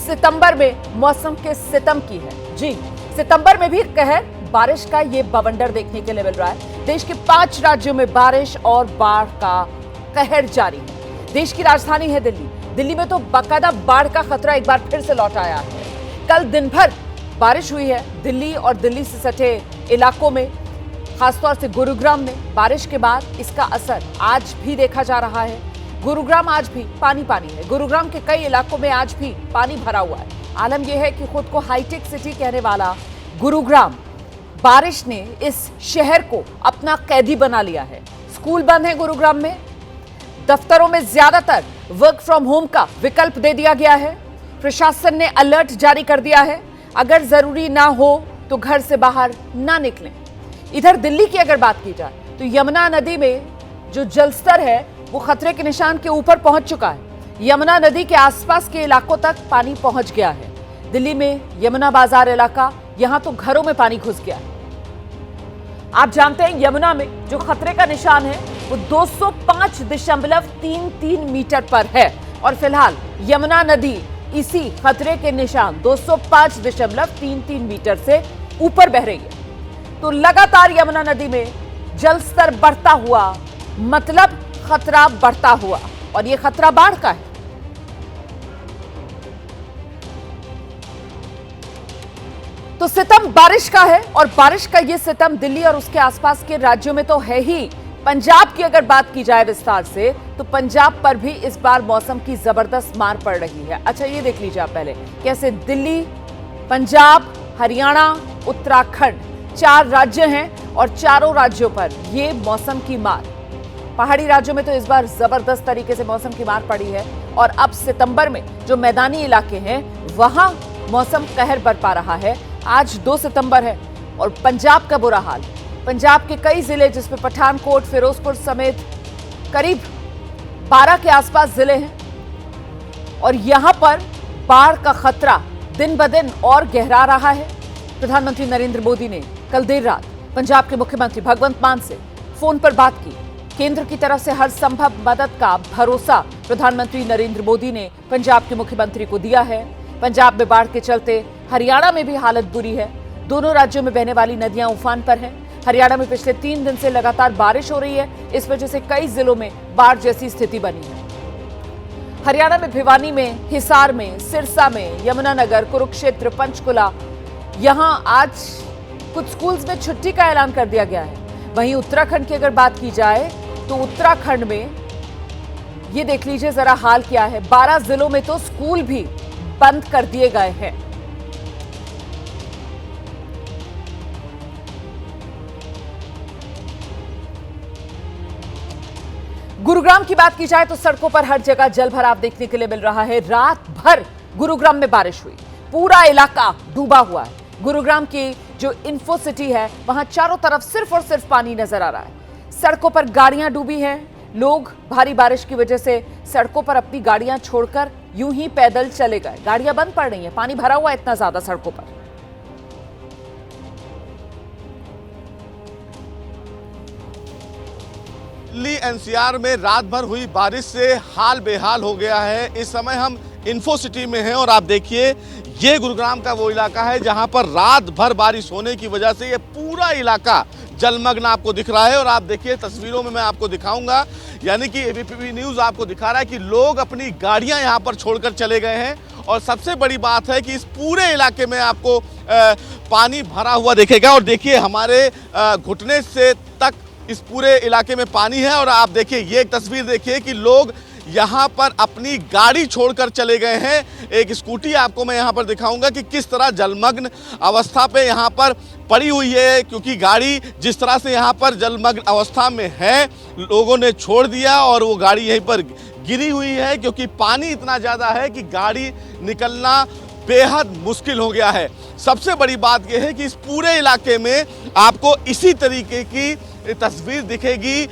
सितंबर में मौसम के सितम की है। जी, सितंबर में भी कहर बारिश का ये बवंडर देखने के लिए मिल रहा है। देश के 5 राज्यों में बारिश और बाढ़ का कहर जारी है। देश की राजधानी है दिल्ली। दिल्ली में तो बाकायदा बाढ़ का खतरा एक बार फिर से लौट आया है। कल दिन भर बारिश हुई है दिल्ली और दिल्ली से सटे इलाकों में, खासतौर से गुरुग्राम में। बारिश के बाद इसका असर आज भी देखा जा रहा है। गुरुग्राम आज भी पानी पानी है। गुरुग्राम के कई इलाकों में आज भी पानी भरा हुआ है। आलम यह है कि खुद को हाईटेक सिटी कहने वाला गुरुग्राम, बारिश ने इस शहर को अपना कैदी बना लिया है। स्कूल बंद है गुरुग्राम में। दफ्तरों में ज्यादातर वर्क फ्रॉम होम का विकल्प दे दिया गया है। प्रशासन ने अलर्ट जारी कर दिया है, अगर जरूरी ना हो तो घर से बाहर ना निकलें। इधर दिल्ली की अगर बात की जाए तो यमुना नदी में जो जलस्तर है वो खतरे के निशान के ऊपर पहुंच चुका है। यमुना नदी के आसपास के इलाकों तक पानी पहुंच गया है। दिल्ली में यमुना बाजार इलाका, यहां तो घरों में पानी घुस गया है। आप जानते हैं यमुना में जो खतरे का निशान है वो 205.33 मीटर पर है और फिलहाल यमुना नदी इसी खतरे के निशान 205.33 मीटर से ऊपर बह रही है। तो लगातार यमुना नदी में जलस्तर बढ़ता हुआ मतलब खतरा बढ़ता हुआ, और यह खतरा बाढ़ का है। तो सितम बारिश का है और बारिश का यह सितम दिल्ली और उसके आसपास के राज्यों में तो है ही। पंजाब की अगर बात की जाए विस्तार से तो पंजाब पर भी इस बार मौसम की जबरदस्त मार पड़ रही है। अच्छा, ये देख लीजिए आप पहले कैसे दिल्ली, पंजाब, हरियाणा, उत्तराखंड 4 राज्य हैं और चारों राज्यों पर यह मौसम की मार। पहाड़ी राज्यों में तो इस बार जबरदस्त तरीके से मौसम की मार पड़ी है और अब सितंबर में जो मैदानी इलाके हैं वहां मौसम कहर बरपा रहा है। आज 2 सितंबर है और पंजाब का बुरा हाल। पंजाब के कई जिले जिसमें पठानकोट, फिरोजपुर समेत करीब 12 के आसपास जिले हैं और यहां पर बाढ़ का खतरा दिन ब दिन और गहरा रहा है। प्रधानमंत्री नरेंद्र मोदी ने कल देर रात पंजाब के मुख्यमंत्री भगवंत मान से फोन पर बात की। केंद्र की तरफ से हर संभव मदद का भरोसा प्रधानमंत्री नरेंद्र मोदी ने पंजाब के मुख्यमंत्री को दिया है। पंजाब में बाढ़ के चलते हरियाणा में भी हालत बुरी है। दोनों राज्यों में बहने वाली नदियां उफान पर हैं। हरियाणा में पिछले 3 दिन से लगातार बारिश हो रही है। इस वजह से कई जिलों में बाढ़ जैसी स्थिति बनी है। हरियाणा में भिवानी में, हिसार में, सिरसा में, यमुनानगर, कुरुक्षेत्र, पंचकुला, यहां आज कुछ स्कूल्स में छुट्टी का ऐलान कर दिया गया है। वहीं उत्तराखंड की अगर बात की जाए तो उत्तराखंड में ये देख लीजिए जरा हाल क्या है। 12 जिलों में तो स्कूल भी बंद कर दिए गए हैं। गुरुग्राम की बात की जाए तो सड़कों पर हर जगह जलभराव देखने के लिए मिल रहा है। रात भर गुरुग्राम में बारिश हुई, पूरा इलाका डूबा हुआ है। गुरुग्राम की जो इन्फो सिटी है वहां चारों तरफ सिर्फ और सिर्फ पानी नजर आ रहा है। सड़कों पर गाड़ियां डूबी हैं। लोग भारी बारिश की वजह से सड़कों पर अपनी गाड़ियां छोड़कर यूं ही पैदल चले गए। गाड़ियां बंद पड़ रही हैं, पानी भरा हुआ है इतना ज्यादा सड़कों पर। दिल्ली एनसीआर में रात भर हुई बारिश से हाल बेहाल हो गया है। इस समय हम इन्फो सिटी में हैं और आप देखिए ये गुरुग्राम का वो इलाका है जहां पर रात भर बारिश होने की वजह से ये पूरा इलाका जलमग्न आपको दिख रहा है। और आप देखिए तस्वीरों में मैं आपको दिखाऊंगा, यानी कि एबीपी न्यूज़ आपको दिखा रहा है कि लोग अपनी गाड़ियां यहां पर छोड़कर चले गए हैं। और सबसे बड़ी बात है कि इस पूरे इलाके में आपको पानी भरा हुआ दिखेगा। और देखिए हमारे घुटने से तक इस पूरे इलाके में पानी है। और आप देखिए ये एक तस्वीर देखिए कि लोग यहाँ पर अपनी गाड़ी छोड़कर चले गए हैं। एक स्कूटी आपको मैं यहाँ पर दिखाऊंगा कि किस तरह जलमग्न अवस्था पे यहाँ पर पड़ी हुई है, क्योंकि गाड़ी जिस तरह से यहाँ पर जलमग्न अवस्था में है लोगों ने छोड़ दिया और वो गाड़ी यहीं पर गिरी हुई है, क्योंकि पानी इतना ज़्यादा है कि गाड़ी निकलना बेहद मुश्किल हो गया है। सबसे बड़ी बात यह है कि इस पूरे इलाके में आपको इसी तरीके की तस्वीर दिखेगी।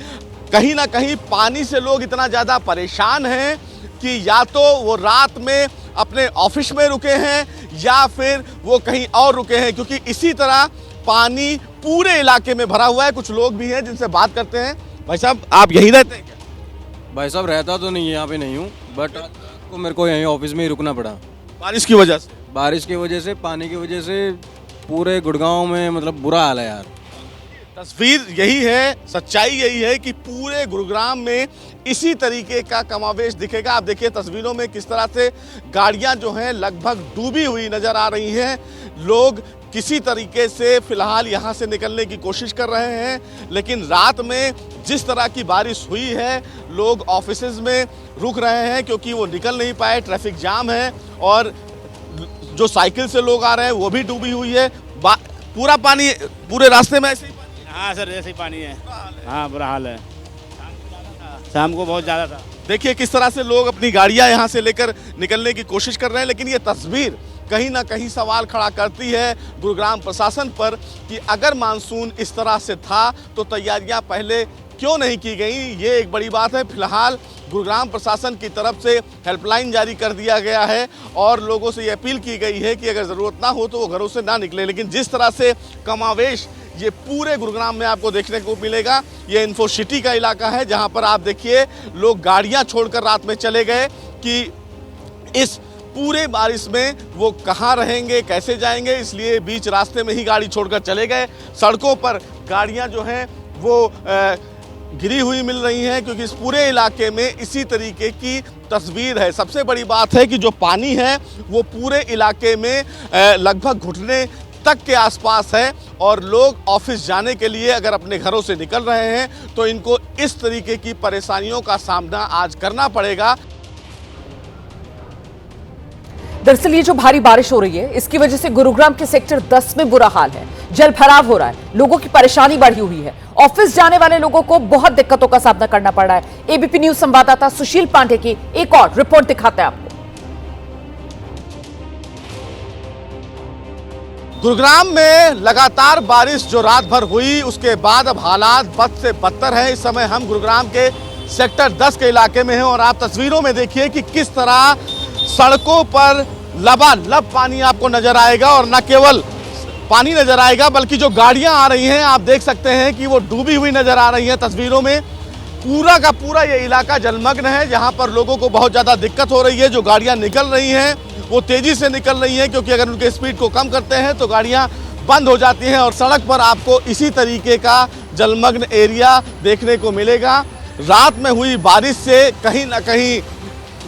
कहीं ना कहीं पानी से लोग इतना ज़्यादा परेशान हैं कि या तो वो रात में अपने ऑफिस में रुके हैं या फिर वो कहीं और रुके हैं, क्योंकि इसी तरह पानी पूरे इलाके में भरा हुआ है। कुछ लोग भी हैं जिनसे बात करते हैं। भाई साहब, आप यहीं रहते हैं क्या? भाई साहब, रहता तो नहीं है, यहाँ पे नहीं हूँ, बट मेरे को यहीं ऑफिस में ही रुकना पड़ा। बारिश की वजह से? बारिश की वजह से, पानी की वजह से पूरे गुड़गांव में मतलब बुरा हाल है यार। तस्वीर यही है, सच्चाई यही है कि पूरे गुरुग्राम में इसी तरीके का कमावेश दिखेगा। आप देखिए तस्वीरों में किस तरह से गाड़ियां जो हैं लगभग डूबी हुई नजर आ रही हैं। लोग किसी तरीके से फिलहाल यहां से निकलने की कोशिश कर रहे हैं, लेकिन रात में जिस तरह की बारिश हुई है लोग ऑफिसेज में रुक रहे हैं क्योंकि वो निकल नहीं पाए, ट्रैफिक जाम है और जो साइकिल से लोग आ रहे हैं वो भी डूबी हुई है। पूरा पानी पूरे रास्ते में ऐसे ही? हाँ सर, ऐसे ही पानी है। हाँ, बुरा हाल है। शाम को बहुत ज़्यादा था। देखिए किस तरह से लोग अपनी गाड़ियां यहां से लेकर निकलने की कोशिश कर रहे हैं, लेकिन ये तस्वीर कहीं ना कहीं सवाल खड़ा करती है गुरुग्राम प्रशासन पर कि अगर मानसून इस तरह से था तो तैयारियां पहले क्यों नहीं की गई। ये एक बड़ी बात है। फिलहाल गुरुग्राम प्रशासन की तरफ से हेल्पलाइन जारी कर दिया गया है और लोगों से ये अपील की गई है कि अगर ज़रूरत ना हो तो वो घरों से ना निकले। लेकिन जिस तरह से कमावेश ये पूरे गुरुग्राम में आपको देखने को मिलेगा, ये इन्फो सिटी का इलाका है जहां पर आप देखिए लोग गाड़ियां छोड़कर रात में चले गए कि इस पूरे बारिश में वो कहां रहेंगे, कैसे जाएंगे, इसलिए बीच रास्ते में ही गाड़ी छोड़कर चले गए। सड़कों पर गाड़ियां जो हैं वो गिरी हुई मिल रही हैं क्योंकि इस पूरे इलाके में इसी तरीके की तस्वीर है। सबसे बड़ी बात है कि जो पानी है वो पूरे इलाके में लगभग घुटने तक के आसपास है और लोग ऑफिस जाने के लिए अगर अपने घरों से निकल रहे हैं तो इनको इस तरीके की परेशानियों का सामना आज करना पड़ेगा। दरअसल ये जो भारी बारिश हो रही है इसकी वजह से गुरुग्राम के सेक्टर 10 में बुरा हाल है। जल भराव हो रहा है, लोगों की परेशानी बढ़ी हुई है, ऑफिस जाने वाले लोगों को बहुत दिक्कतों का सामना करना पड़ रहा है। एबीपी न्यूज संवाददाता सुशील पांडे की एक और रिपोर्ट दिखाते हैं आपको। गुरुग्राम में लगातार बारिश जो रात भर हुई उसके बाद अब हालात बद से बदतर है। इस समय हम गुरुग्राम के सेक्टर 10 के इलाके में हैं और आप तस्वीरों में देखिए कि किस तरह सड़कों पर लबालब पानी आपको नजर आएगा और न केवल पानी नजर आएगा बल्कि जो गाड़ियां आ रही हैं आप देख सकते हैं कि वो डूबी हुई नजर आ रही हैं। तस्वीरों में पूरा का पूरा ये इलाका जलमग्न है जहां पर लोगों को बहुत ज़्यादा दिक्कत हो रही है। जो गाड़ियां निकल रही हैं वो तेज़ी से निकल रही हैं क्योंकि अगर उनके स्पीड को कम करते हैं तो गाड़ियां बंद हो जाती हैं और सड़क पर आपको इसी तरीके का जलमग्न एरिया देखने को मिलेगा। रात में हुई बारिश से कहीं ना कहीं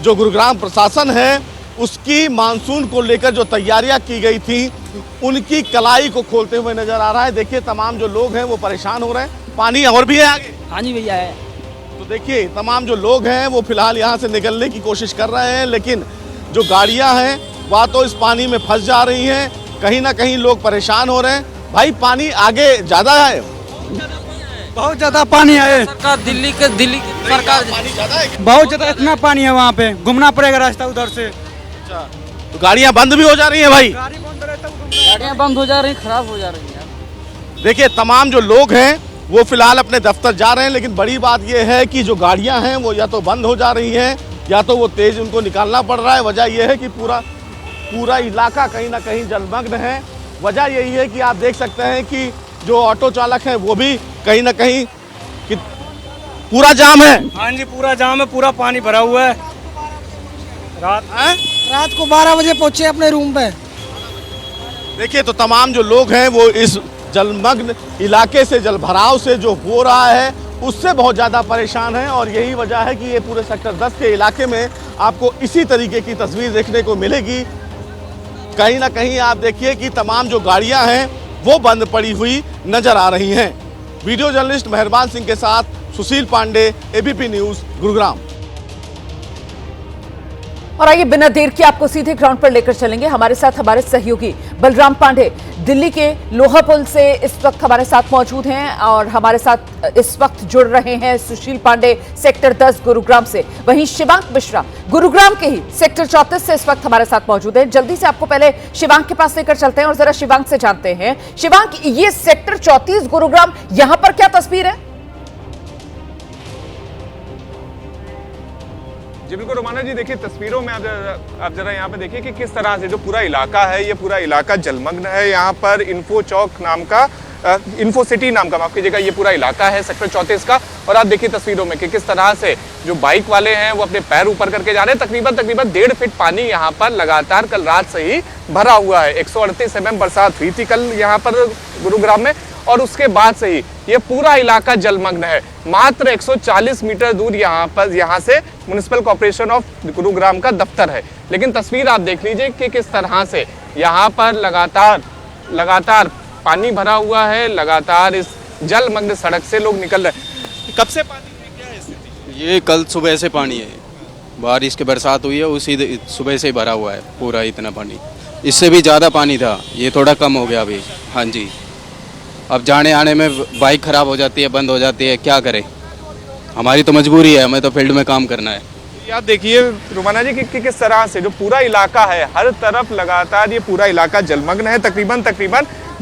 जो गुरुग्राम प्रशासन है उसकी मानसून को लेकर जो तैयारियां की गई थी उनकी कलाई को खोलते हुए नजर आ रहा है। देखिए तमाम जो लोग हैं वो परेशान हो रहे हैं। पानी और भी है आगे? हाँ जी भैया है। तो देखिए तमाम जो लोग हैं वो फिलहाल यहाँ से निकलने की कोशिश कर रहे हैं, लेकिन जो गाड़ियाँ हैं वह तो इस पानी में फंस जा रही हैं। कहीं ना कहीं लोग परेशान हो रहे हैं। भाई पानी आगे ज़्यादा है? बहुत ज्यादा पानी है। सरकार दिल्ली की सरकार पानी ज़्यादा है? बहुत ज्यादा, इतना पानी है वहाँ पे, घूमना पड़ेगा रास्ता उधर से। तो गाड़ियाँ बंद भी हो जा रही हैं भाई? गाड़ियाँ बंद हो जा रही, खराब हो जा रही है। देखिए तमाम जो लोग हैं वो फिलहाल अपने दफ्तर जा रहे हैं, लेकिन बड़ी बात यह है कि जो गाड़ियां हैं वो या तो बंद हो जा रही हैं या तो वो तेज उनको निकालना पड़ रहा है। वजह यह है कि पूरा इलाका कहीं ना कहीं जलमग्न है। वजह यही है कि आप देख सकते हैं कि जो ऑटो चालक हैं वो भी कहीं ना कहीं पूरा जाम है। हाँ जी, पूरा जाम है, पूरा पानी भरा हुआ है। रात को 12 बजे पहुंचे अपने रूम पे। देखिए तो तमाम जो लोग हैं वो इस जलमग्न इलाके से, जल भराव से जो हो रहा है उससे बहुत ज़्यादा परेशान हैं और यही वजह है कि ये पूरे सेक्टर 10 के इलाके में आपको इसी तरीके की तस्वीर देखने को मिलेगी। कहीं ना कहीं आप देखिए कि तमाम जो गाड़ियां हैं वो बंद पड़ी हुई नजर आ रही हैं। वीडियो जर्नलिस्ट मेहरबान सिंह के साथ सुशील पांडे, एबीपी न्यूज़, गुरुग्राम। और आइए बिना देर के आपको सीधे ग्राउंड पर लेकर चलेंगे। हमारे साथ हमारे सहयोगी बलराम पांडे दिल्ली के लोहा पुल से इस वक्त हमारे साथ मौजूद हैं और हमारे साथ इस वक्त जुड़ रहे हैं सुशील पांडे सेक्टर 10 गुरुग्राम से। वहीं शिवांक मिश्रा गुरुग्राम के ही सेक्टर 34 से इस वक्त हमारे साथ मौजूद हैं। जल्दी से आपको पहले शिवांक के पास लेकर चलते हैं और जरा शिवांक से जानते हैं। शिवांक, ये सेक्टर 34 गुरुग्राम, यहां पर क्या तस्वीर है? जी बिल्कुल रोमाना जी, देखिए तस्वीरों में आप जरा यहाँ पे देखिए कि किस तरह से जो पूरा इलाका है, ये पूरा इलाका जलमग्न है। यहाँ पर इन्फो चौक नाम का इन्फो सिटी नाम का, माफ कीजिएगा, ये पूरा इलाका है सेक्टर 34 का। और आप देखिए तस्वीरों में कि किस तरह से जो बाइक वाले हैं वो अपने पैर ऊपर करके जा रहे हैं। तकरीबन 1.5 फीट पानी यहाँ पर लगातार कल रात से ही भरा हुआ है। 138 mm बरसात हुई थी कल यहाँ पर गुरुग्राम में, और उसके बाद से ही ये पूरा इलाका जलमग्न है। मात्र 140 मीटर दूर यहाँ से म्युनिसिपल कॉर्पोरेशन ऑफ गुरुग्राम का दफ्तर है। लेकिन तस्वीर आप देख लीजिए कि किस तरह से यहाँ पर लगातार पानी भरा हुआ है, लगातार इस जलमग्न सड़क से लोग निकल रहे हैं। कब से पानी में क्या है स्थिति? ये कल सुबह से पानी है, बारिश की बरसात हुई है, उसी सुबह से भरा हुआ है पूरा इतना पानी। इससे भी ज़्यादा पानी था, ये थोड़ा कम हो गया अभी। हाँ जी, अब जाने आने में बाइक ख़राब हो जाती है, बंद हो जाती है, क्या करें, हमारी तो मजबूरी है, हमें तो फील्ड में काम करना है। आप देखिए रुमाना जी कि किस तरह से जो पूरा इलाका है, हर तरफ लगातार ये पूरा इलाका जलमग्न है। तकरीबन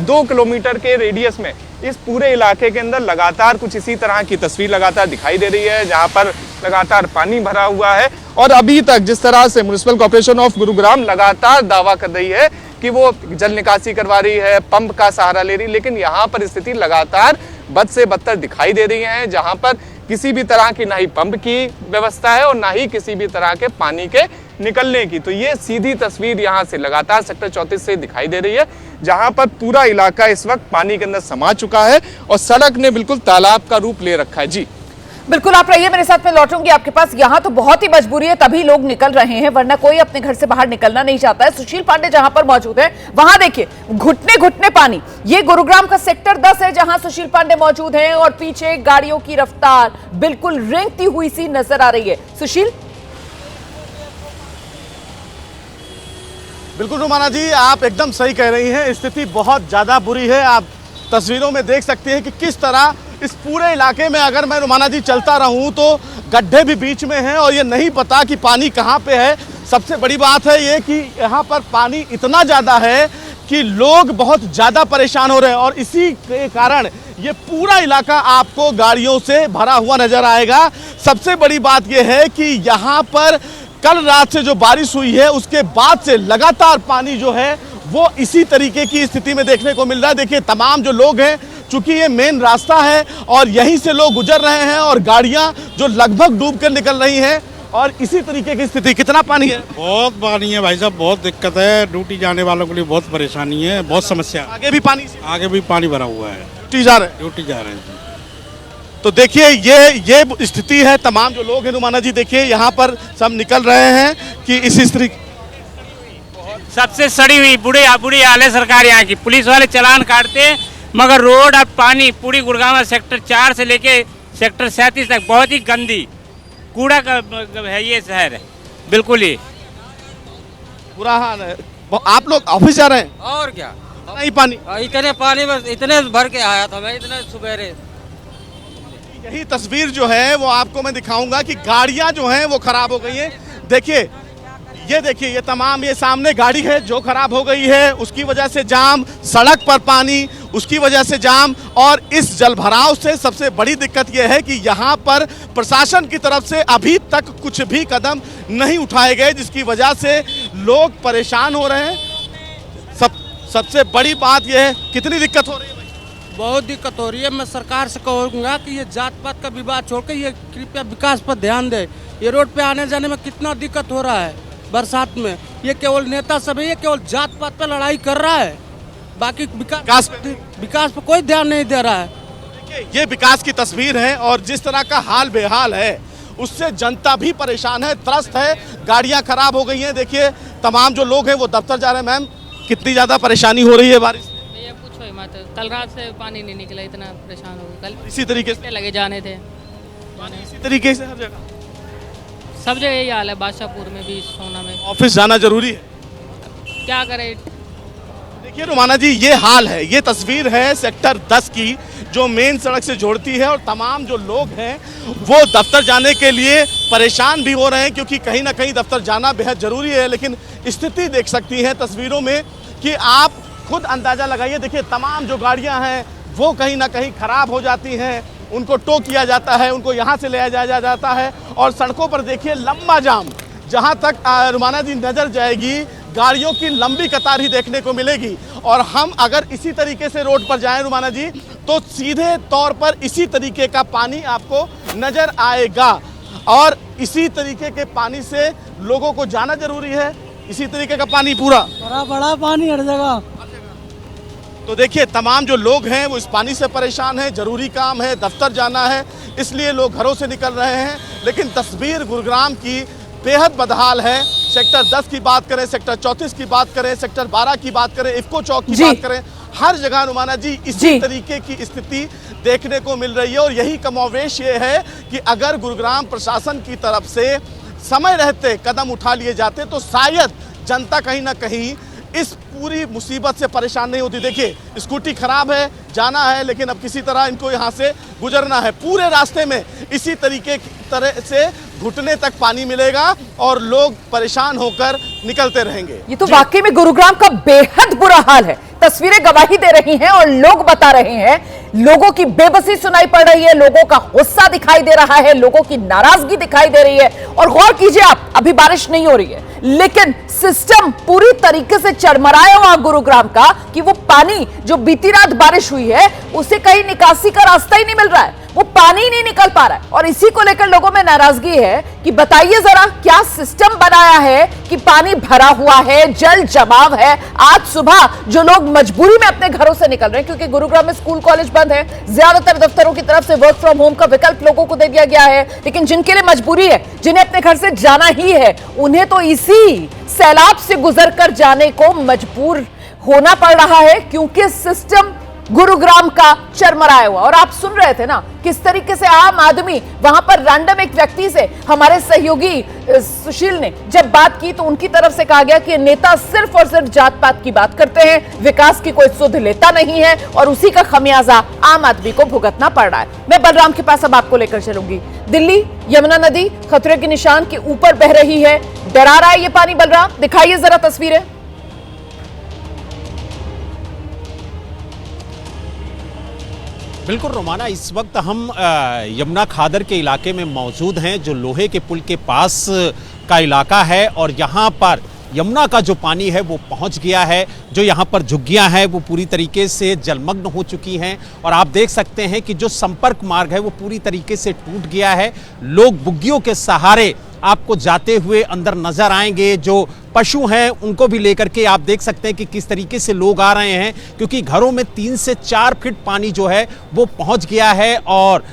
2 किलोमीटर के रेडियस में इस पूरे इलाके के अंदर लगातार कुछ इसी तरह की तस्वीर लगातार दिखाई दे रही है, जहां पर लगातार पानी भरा हुआ है। और अभी तक जिस तरह से म्युनिसिपल कॉर्पोरेशन ऑफ गुरुग्राम लगातार दावा कर रही है कि वो जल निकासी करवा रही है, पंप का सहारा ले रही, लेकिन यहाँ पर स्थिति लगातार बद से बदतर दिखाई दे रही है, जहाँ पर किसी भी तरह की ना ही पंप की व्यवस्था है और ना ही किसी भी तरह के पानी के निकलने की। तो ये सीधी तस्वीर यहाँ से लगातार सेक्टर 34 से दिखाई दे रही है, जहाँ पर पूरा इलाका इस वक्त पानी के अंदर समा चुका है और सड़क ने बिल्कुल तालाब का रूप ले रखा है। जी बिल्कुल, आप रहिए मेरे साथ, में लौटूंगी आपके पास। यहाँ तो बहुत ही मजबूरी है तभी लोग निकल रहे हैं, वरना कोई अपने घर से बाहर निकलना नहीं चाहता है। सुशील पांडे जहां पर मौजूद है वहां देखिए घुटने घुटने पानी। ये गुरुग्राम का सेक्टर 10 है जहां सुशील पांडे मौजूद हैं और पीछे गाड़ियों की रफ्तार बिल्कुल रेंगती हुई सी नजर आ रही है। सुशील, बिल्कुल रुमाना जी, आप एकदम सही कह रही हैं, स्थिति बहुत ज़्यादा बुरी है। आप तस्वीरों में देख सकते हैं कि किस तरह इस पूरे इलाके में अगर मैं रुमाना जी चलता रहूं तो गड्ढे भी बीच में हैं और ये नहीं पता कि पानी कहां पे है। सबसे बड़ी बात है ये कि यहां पर पानी इतना ज़्यादा है कि लोग बहुत ज़्यादा परेशान हो रहे हैं और इसी के कारण ये पूरा इलाका आपको गाड़ियों से भरा हुआ नज़र आएगा। सबसे बड़ी बात ये है कि यहाँ पर कल रात से जो बारिश हुई है उसके बाद से लगातार पानी जो है वो इसी तरीके की स्थिति में देखने को मिल रहा है। देखिए तमाम जो लोग हैं, चूंकि ये मेन रास्ता है और यहीं से लोग गुजर रहे हैं और गाड़ियां जो लगभग डूब कर निकल रही हैं और इसी तरीके की स्थिति। कितना पानी है? बहुत पानी है भाई साहब, बहुत दिक्कत है, ड्यूटी जाने वालों के लिए बहुत परेशानी है, बहुत समस्या। आगे भी पानी आगे भी पानी भरा हुआ है, ड्यूटी जा रहे हैं। ड्यूटी जा रहे हैं। तो देखिए ये स्थिति है। तमाम जो लोग हैं रुमाना जी देखिए यहाँ पर सब निकल रहे हैं कि इस तरीके सबसे सड़ी हुई बुरी हाल है सरकार यहाँ की। पुलिस वाले चालान काटते हैं मगर रोड और पानी पूरी गुड़गांव सेक्टर 4 से लेके सेक्टर 37 तक बहुत ही गंदी कूड़ा का है ये शहर है, बिल्कुल ही बुरा हाल है। आप लोग ऑफिस जा रहे हैं? और क्या, नहीं पानी, इतने पानी में इतने भर के आया था मैं, इतने सुबेरे। यही तस्वीर जो है वो आपको मैं दिखाऊंगा कि गाड़ियां जो हैं वो खराब हो गई हैं। देखिए ये तमाम ये सामने गाड़ी है जो खराब हो गई है, उसकी वजह से जाम, सड़क पर पानी, उसकी वजह से जाम। और इस जलभराव से सबसे बड़ी दिक्कत यह है कि यहाँ पर प्रशासन की तरफ से अभी तक कुछ भी कदम नहीं उठाए गए, जिसकी वजह से लोग परेशान हो रहे हैं। सबसे बड़ी बात यह है, कितनी दिक्कत हो रही है? बहुत दिक्कत हो रही है। मैं सरकार से कहूँगा कि ये जात पात का विवाद छोड़कर ये कृपया विकास पर ध्यान दे। ये रोड पे आने जाने में कितना दिक्कत हो रहा है बरसात में। ये केवल नेता सब है, ये केवल जात पात पर लड़ाई कर रहा है, बाकी विकास पर कोई ध्यान नहीं दे रहा है। देखिए ये विकास की तस्वीर है और जिस तरह का हाल बेहाल है उससे जनता भी परेशान है, त्रस्त है, गाड़ियां खराब हो गई हैं। देखिए तमाम जो लोग हैं वो दफ्तर जा रहे हैं। मैम कितनी ज़्यादा परेशानी हो रही है बारिश? भैया पूछो ही मत, कल रात से पानी नहीं निकला, इतना परेशान हो गए। कल इसी तरीके से लगे जाने थे, इसी तरीके से हर जगह सब जगह यही हाल है। बादशाहपुर में भी, सोना में। ऑफिस जाना जरूरी है, क्या करें। देखिए रुमाना जी ये हाल है। ये तस्वीर है सेक्टर 10 की जो मेन सड़क से जोड़ती है और तमाम जो लोग हैं वो दफ्तर जाने के लिए परेशान भी हो रहे हैं क्योंकि कहीं ना कहीं दफ्तर जाना बेहद ज़रूरी है। लेकिन स्थिति देख सकती हैं तस्वीरों में कि आप खुद अंदाज़ा लगाइए। देखिए तमाम जो गाड़ियां हैं वो कहीं ना कहीं ख़राब हो जाती हैं, उनको टो किया जाता है, उनको यहाँ से ले जाया जाता है और सड़कों पर देखिए लंबा जाम, जहाँ तक रुमाना जी नज़र जाएगी गाड़ियों की लंबी कतार ही देखने को मिलेगी। और हम अगर इसी तरीके से रोड पर जाएं रुमाना जी, तो सीधे तौर पर इसी तरीके का पानी आपको नजर आएगा। और इसी तरीके के पानी से लोगों को जाना जरूरी है। इसी तरीके का पानी पूरा बड़ा पानी हर जगह। तो देखिए, तमाम जो लोग हैं वो इस पानी से परेशान हैं। जरूरी काम है, दफ्तर जाना है, इसलिए लोग घरों से निकल रहे हैं। लेकिन तस्वीर गुरुग्राम की बेहद बदहाल है। सेक्टर 10 की बात करें, सेक्टर 34 की बात करें, सेक्टर 12 की बात करें, इफ्को चौक की बात करें, हर जगह रुमाना जी इसी तरीके की स्थिति देखने को मिल रही है। और यही कमोवेश ये है कि अगर गुरुग्राम प्रशासन की तरफ से समय रहते कदम उठा लिए जाते तो शायद जनता कहीं ना कहीं इस पूरी मुसीबत से परेशान नहीं होती। देखिए, स्कूटी खराब है, जाना है, लेकिन अब किसी तरह इनको यहाँ से गुजरना है। पूरे रास्ते में इसी तरह से घुटने तक पानी मिलेगा और लोग परेशान होकर निकलते रहेंगे। ये तो वाकई में गुरुग्राम का बेहद बुरा हाल है। तस्वीरें गवाही दे रही हैं और लोग बता रहे हैं। लोगों की बेबसी सुनाई पड़ रही है, लोगों का गुस्सा दिखाई दे रहा है, लोगों की नाराजगी दिखाई दे रही है। और गौर कीजिए आप, अभी बारिश नहीं हो रही है, लेकिन सिस्टम पूरी तरीके से चरमराया हुआ गुरुग्राम का कि वो पानी जो बीती रात बारिश हुई है उसे कहीं निकासी का रास्ता ही नहीं मिल रहा है, वो पानी नहीं निकल पा रहा है। और इसी को लेकर लोगों में नाराजगी है कि बताइए जरा क्या सिस्टम बनाया है कि पानी भरा हुआ है, जल जमाव है। आज सुबह जो लोग मजबूरी में अपने घरों से निकल रहे हैं, क्योंकि गुरुग्राम में स्कूल कॉलेज बंद है, ज्यादातर दफ्तरों की तरफ से वर्क फ्रॉम होम का विकल्प लोगों को दे दिया गया है, लेकिन जिनके लिए मजबूरी है, जिन्हें अपने घर से जाना ही है, उन्हें तो इसी सैलाब से गुजर कर जाने को मजबूर होना पड़ रहा है, क्योंकि सिस्टम गुरुग्राम का चरमराया हुआ। और आप सुन रहे थे ना किस तरीके से आम आदमी वहां पर रैंडम एक व्यक्ति से, हमारे सहयोगी सुशील ने जब बात की तो उनकी तरफ से कहा गया कि नेता सिर्फ और सिर्फ जात पात की बात करते हैं, विकास की कोई सुध लेता नहीं है और उसी का खमियाजा आम आदमी को भुगतना पड़ रहा है। मैं बलराम के पास अब आपको लेकर चलूंगी। दिल्ली यमुना नदी खतरे के निशान के ऊपर बह रही है, डरा रहा है ये पानी। बलराम, दिखाइए जरा तस्वीरें। बिल्कुल रोमाना, इस वक्त हम यमुना खादर के इलाके में मौजूद हैं, जो लोहे के पुल के पास का इलाका है। और यहाँ पर यमुना का जो पानी है वो पहुँच गया है। जो यहाँ पर झुग्गियाँ हैं वो पूरी तरीके से जलमग्न हो चुकी हैं। और आप देख सकते हैं कि जो संपर्क मार्ग है वो पूरी तरीके से टूट गया है। लोग बुग्गियों के सहारे आपको जाते हुए अंदर नजर आएंगे। जो पशु हैं उनको भी लेकर के आप देख सकते हैं कि किस तरीके से लोग आ रहे हैं, क्योंकि घरों में 3 से 4 फीट पानी जो है वो पहुंच गया है। और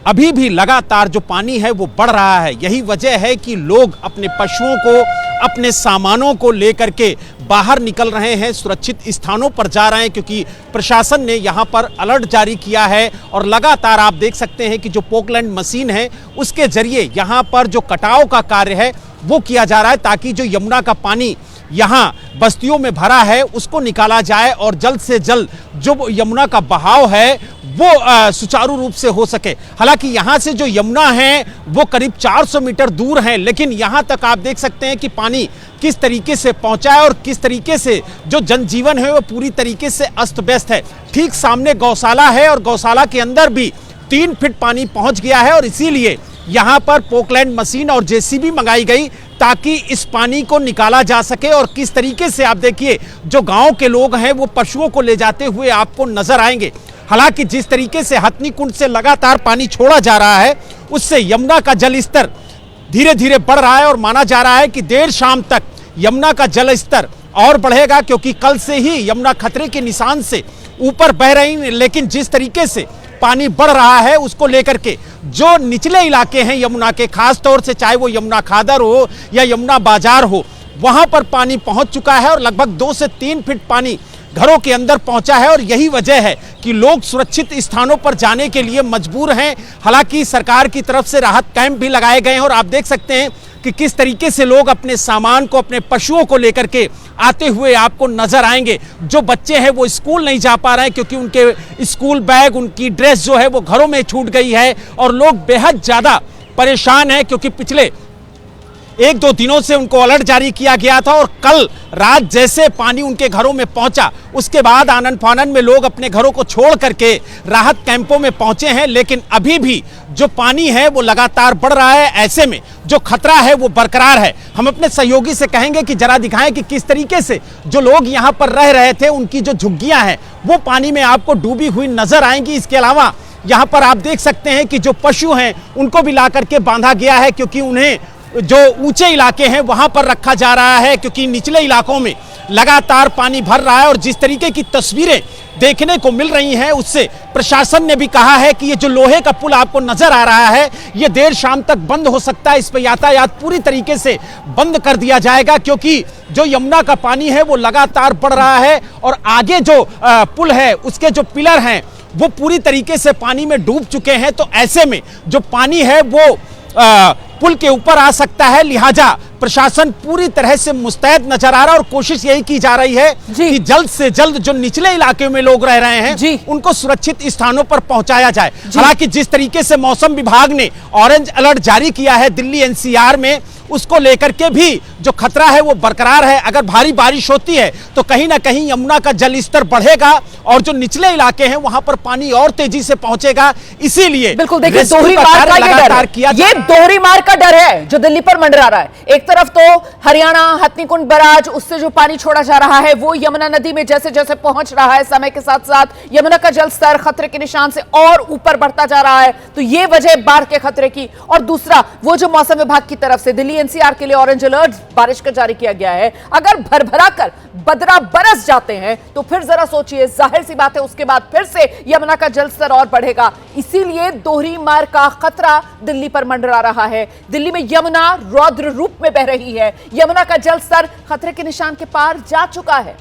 अभी भी लगातार जो पानी है वो बढ़ रहा है। यही वजह है कि लोग अपने पशुओं को, अपने सामानों को लेकर के बाहर निकल रहे हैं, सुरक्षित स्थानों पर जा रहे हैं, क्योंकि प्रशासन ने यहाँ पर अलर्ट जारी किया है। और लगातार आप देख सकते हैं कि जो पोकलैंड मशीन है उसके जरिए यहाँ पर जो कटाव का कार्य है वो किया जा रहा है, ताकि जो यमुना का पानी यहाँ बस्तियों में भरा है उसको निकाला जाए और जल्द से जल्द जो यमुना का बहाव है वो सुचारू रूप से हो सके। हालांकि यहाँ से जो यमुना है वो करीब 400 मीटर दूर है, लेकिन यहाँ तक आप देख सकते हैं कि पानी किस तरीके से पहुंचा है और किस तरीके से जो जनजीवन है वो पूरी तरीके से अस्त व्यस्त है। ठीक सामने गौशाला है और गौशाला के अंदर भी 3 फीट पानी पहुंच गया है। और इसीलिए यहाँ पर पोकलैंड मशीन और जेसीबी मंगाई गई ताकि इस पानी को निकाला जा सके। और किस तरीके से आप देखिए जो गांव के लोग हैं वो पशुओं को ले जाते हुए आपको नजर आएंगे। हालांकि जिस तरीके से हथनी कुंड से लगातार पानी छोड़ा जा रहा है उससे यमुना का जल स्तर धीरे धीरे बढ़ रहा है और माना जा रहा है कि देर शाम तक यमुना का जल स्तर और बढ़ेगा, क्योंकि कल से ही यमुना खतरे के निशान से ऊपर बह रही है। लेकिन जिस तरीके से पानी बढ़ रहा है उसको लेकर के जो निचले इलाके हैं यमुना के, खास तौर से चाहे वो यमुना खादर हो या यमुना बाजार हो, वहां पर पानी पहुंच चुका है और लगभग 2 से 3 फीट पानी घरों के अंदर पहुंचा है। और यही वजह है कि लोग सुरक्षित स्थानों पर जाने के लिए मजबूर हैं। हालांकि सरकार की तरफ से राहत कैंप भी लगाए गए हैं और आप देख सकते हैं कि किस तरीके से लोग अपने सामान को, अपने पशुओं को लेकर के आते हुए आपको नजर आएंगे। जो बच्चे हैं वो स्कूल नहीं जा पा रहे हैं क्योंकि उनके स्कूल बैग, उनकी ड्रेस जो है वो घरों में छूट गई है। और लोग बेहद ज्यादा परेशान हैं क्योंकि पिछले एक दो दिनों से उनको अलर्ट जारी किया गया था और कल रात जैसे पानी उनके घरों में पहुंचा उसके बाद आनन फानन में लोग अपने घरों को छोड़ करके राहत कैंपों में पहुंचे हैं। लेकिन अभी भी जो पानी है वो लगातार बढ़ रहा है, ऐसे में जो खतरा है वो बरकरार है। हम अपने सहयोगी से कहेंगे कि जरा दिखाएं कि किस तरीके से जो लोग यहां पर रह रहे थे उनकी जो झुग्गियां हैं वो पानी में आपको डूबी हुई नजर आएंगी। इसके अलावा यहां पर आप देख सकते हैं कि जो पशु हैं उनको भी ला करके बांधा गया है, क्योंकि उन्हें जो ऊंचे इलाके हैं वहां पर रखा जा रहा है, क्योंकि निचले इलाकों में लगातार पानी भर रहा है। और जिस तरीके की तस्वीरें देखने को मिल रही हैं उससे प्रशासन ने भी कहा है कि ये जो लोहे का पुल आपको नजर आ रहा है ये देर शाम तक बंद हो सकता है, इस पर यातायात पूरी तरीके से बंद कर दिया जाएगा, क्योंकि जो यमुना का पानी है वो लगातार बढ़ रहा है और आगे जो पुल है उसके जो पिलर हैं वो पूरी तरीके से पानी में डूब चुके हैं। तो ऐसे में जो पानी है वो पुल के ऊपर आ सकता है, लिहाजा प्रशासन पूरी तरह से मुस्तैद नजर आ रहा है और कोशिश यही की जा रही है कि जल्द से जल्द जो निचले इलाके में लोग रह रहे हैं उनको सुरक्षित स्थानों पर पहुंचाया जाए। हालांकि जिस तरीके से मौसम विभाग ने ऑरेंज अलर्ट जारी किया है दिल्ली एनसीआर में, उसको लेकर के भी जो खतरा है वो बरकरार है। अगर भारी बारिश होती है तो कहीं ना कहीं यमुना का जल स्तर बढ़ेगा और जो निचले इलाके हैं वहां पर पानी और तेजी से पहुंचेगा। इसीलिए बिल्कुल देखिए दोहरी मार का ये डर है, ये दोहरी मार का डर है जो दिल्ली पर मंडरा रहा है। एक तरफ तो हरियाणा हथनीकुंड बराज, उससे जो पानी छोड़ा जा रहा है वो यमुना नदी में जैसे जैसे पहुंच रहा है, समय के साथ साथ यमुना का जल स्तर खतरे के निशान से और ऊपर बढ़ता जा रहा है, तो ये वजह बाढ़ के खतरे की। और दूसरा वो जो मौसम विभाग की तरफ से दिल्ली एनसीआर के लिए ऑरेंज अलर्ट बारिश का जारी किया गया है, अगर भरभरा कर बदरा बरस जाते हैं तो फिर जरा सोचिए, जाहिर सी बात है उसके बाद फिर से यमुना का जल स्तर और बढ़ेगा। इसीलिए दोहरी मार का खतरा दिल्ली पर मंडरा रहा है। दिल्ली में यमुना रौद्र रूप में बह रही है, यमुना का जल स्तर खतरे के निशान के पार जा चुका है।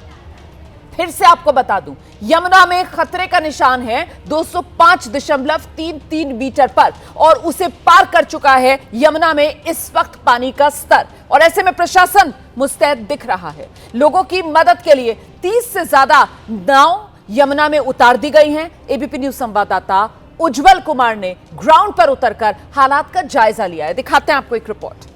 फिर से आपको बता दूं, यमुना में खतरे का निशान है 205.33 मीटर पर और उसे पार कर चुका है यमुना में इस वक्त पानी का स्तर। और ऐसे में प्रशासन मुस्तैद दिख रहा है। लोगों की मदद के लिए 30 से ज्यादा नाव यमुना में उतार दी गई हैं। एबीपी न्यूज संवाददाता उज्जवल कुमार ने ग्राउंड पर उतरकर हालात का जायजा लिया है। दिखाते हैं आपको एक रिपोर्ट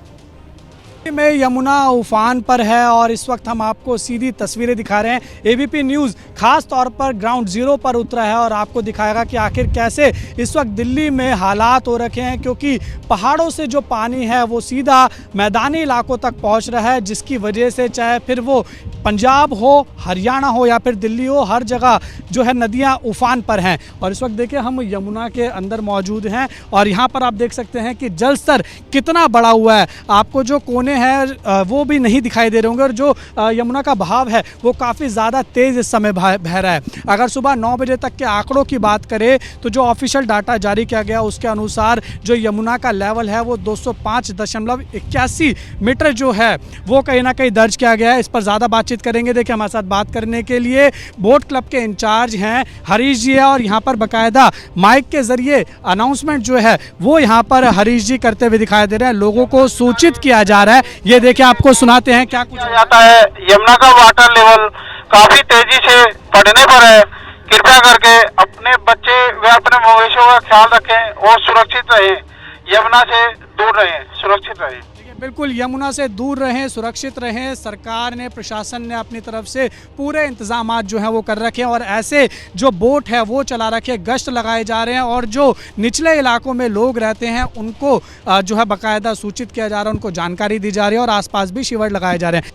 में यमुना उफान पर है और इस वक्त हम आपको सीधी तस्वीरें दिखा रहे हैं। एबीपी न्यूज़ खास तौर पर ग्राउंड जीरो पर उतरा है और आपको दिखाएगा कि आखिर कैसे इस वक्त दिल्ली में हालात हो रखे हैं, क्योंकि पहाड़ों से जो पानी है वो सीधा मैदानी इलाकों तक पहुंच रहा है, जिसकी वजह से चाहे फिर वो पंजाब हो, हरियाणा हो या फिर दिल्ली हो, हर जगह जो है नदियाँ उफान पर हैं। और इस वक्त देखिए हम यमुना के अंदर मौजूद हैं और यहाँ पर आप देख सकते हैं कि जल स्तर कितना बढ़ा हुआ है। आपको जो कोने है वो भी नहीं दिखाई दे रहे होंगे और जो यमुना का बहाव है वो काफ़ी ज़्यादा तेज़ इस समय बह रहा है। अगर सुबह 9 बजे तक के आंकड़ों की बात करें तो जो ऑफिशियल डाटा जारी किया गया उसके अनुसार जो यमुना का लेवल है वो 205.81 मीटर जो है वो कहीं ना कहीं दर्ज किया गया है। इस पर ज़्यादा बातचीत करेंगे। देखिए हमारे साथ बात करने के लिए बोट क्लब के इंचार्ज हैं हरीश जी है और यहाँ पर बाकायदा माइक के ज़रिए अनाउंसमेंट जो है वो यहाँ पर हरीश जी करते हुए दिखाई दे रहे हैं। लोगों को सूचित किया जा रहा है। ये देखिए आपको सुनाते हैं क्या कुछ जाता है। यमुना का वाटर लेवल काफी तेजी से बढ़ने पर है। कृपया करके अपने बच्चे व अपने मवेशियों का ख्याल रखें और सुरक्षित रहें, यमुना से दूर रहें, सुरक्षित रहें। बिल्कुल यमुना से दूर रहें, सुरक्षित रहें। सरकार ने, प्रशासन ने अपनी तरफ से पूरे इंतजाम जो हैं वो कर रखे हैं और ऐसे जो बोट है वो चला रखे, गश्त लगाए जा रहे हैं और जो निचले इलाकों में लोग रहते हैं उनको जो है बाकायदा सूचित किया जा रहा है, उनको जानकारी दी जा रही है और आसपास भी शिविर लगाए जा रहे हैं।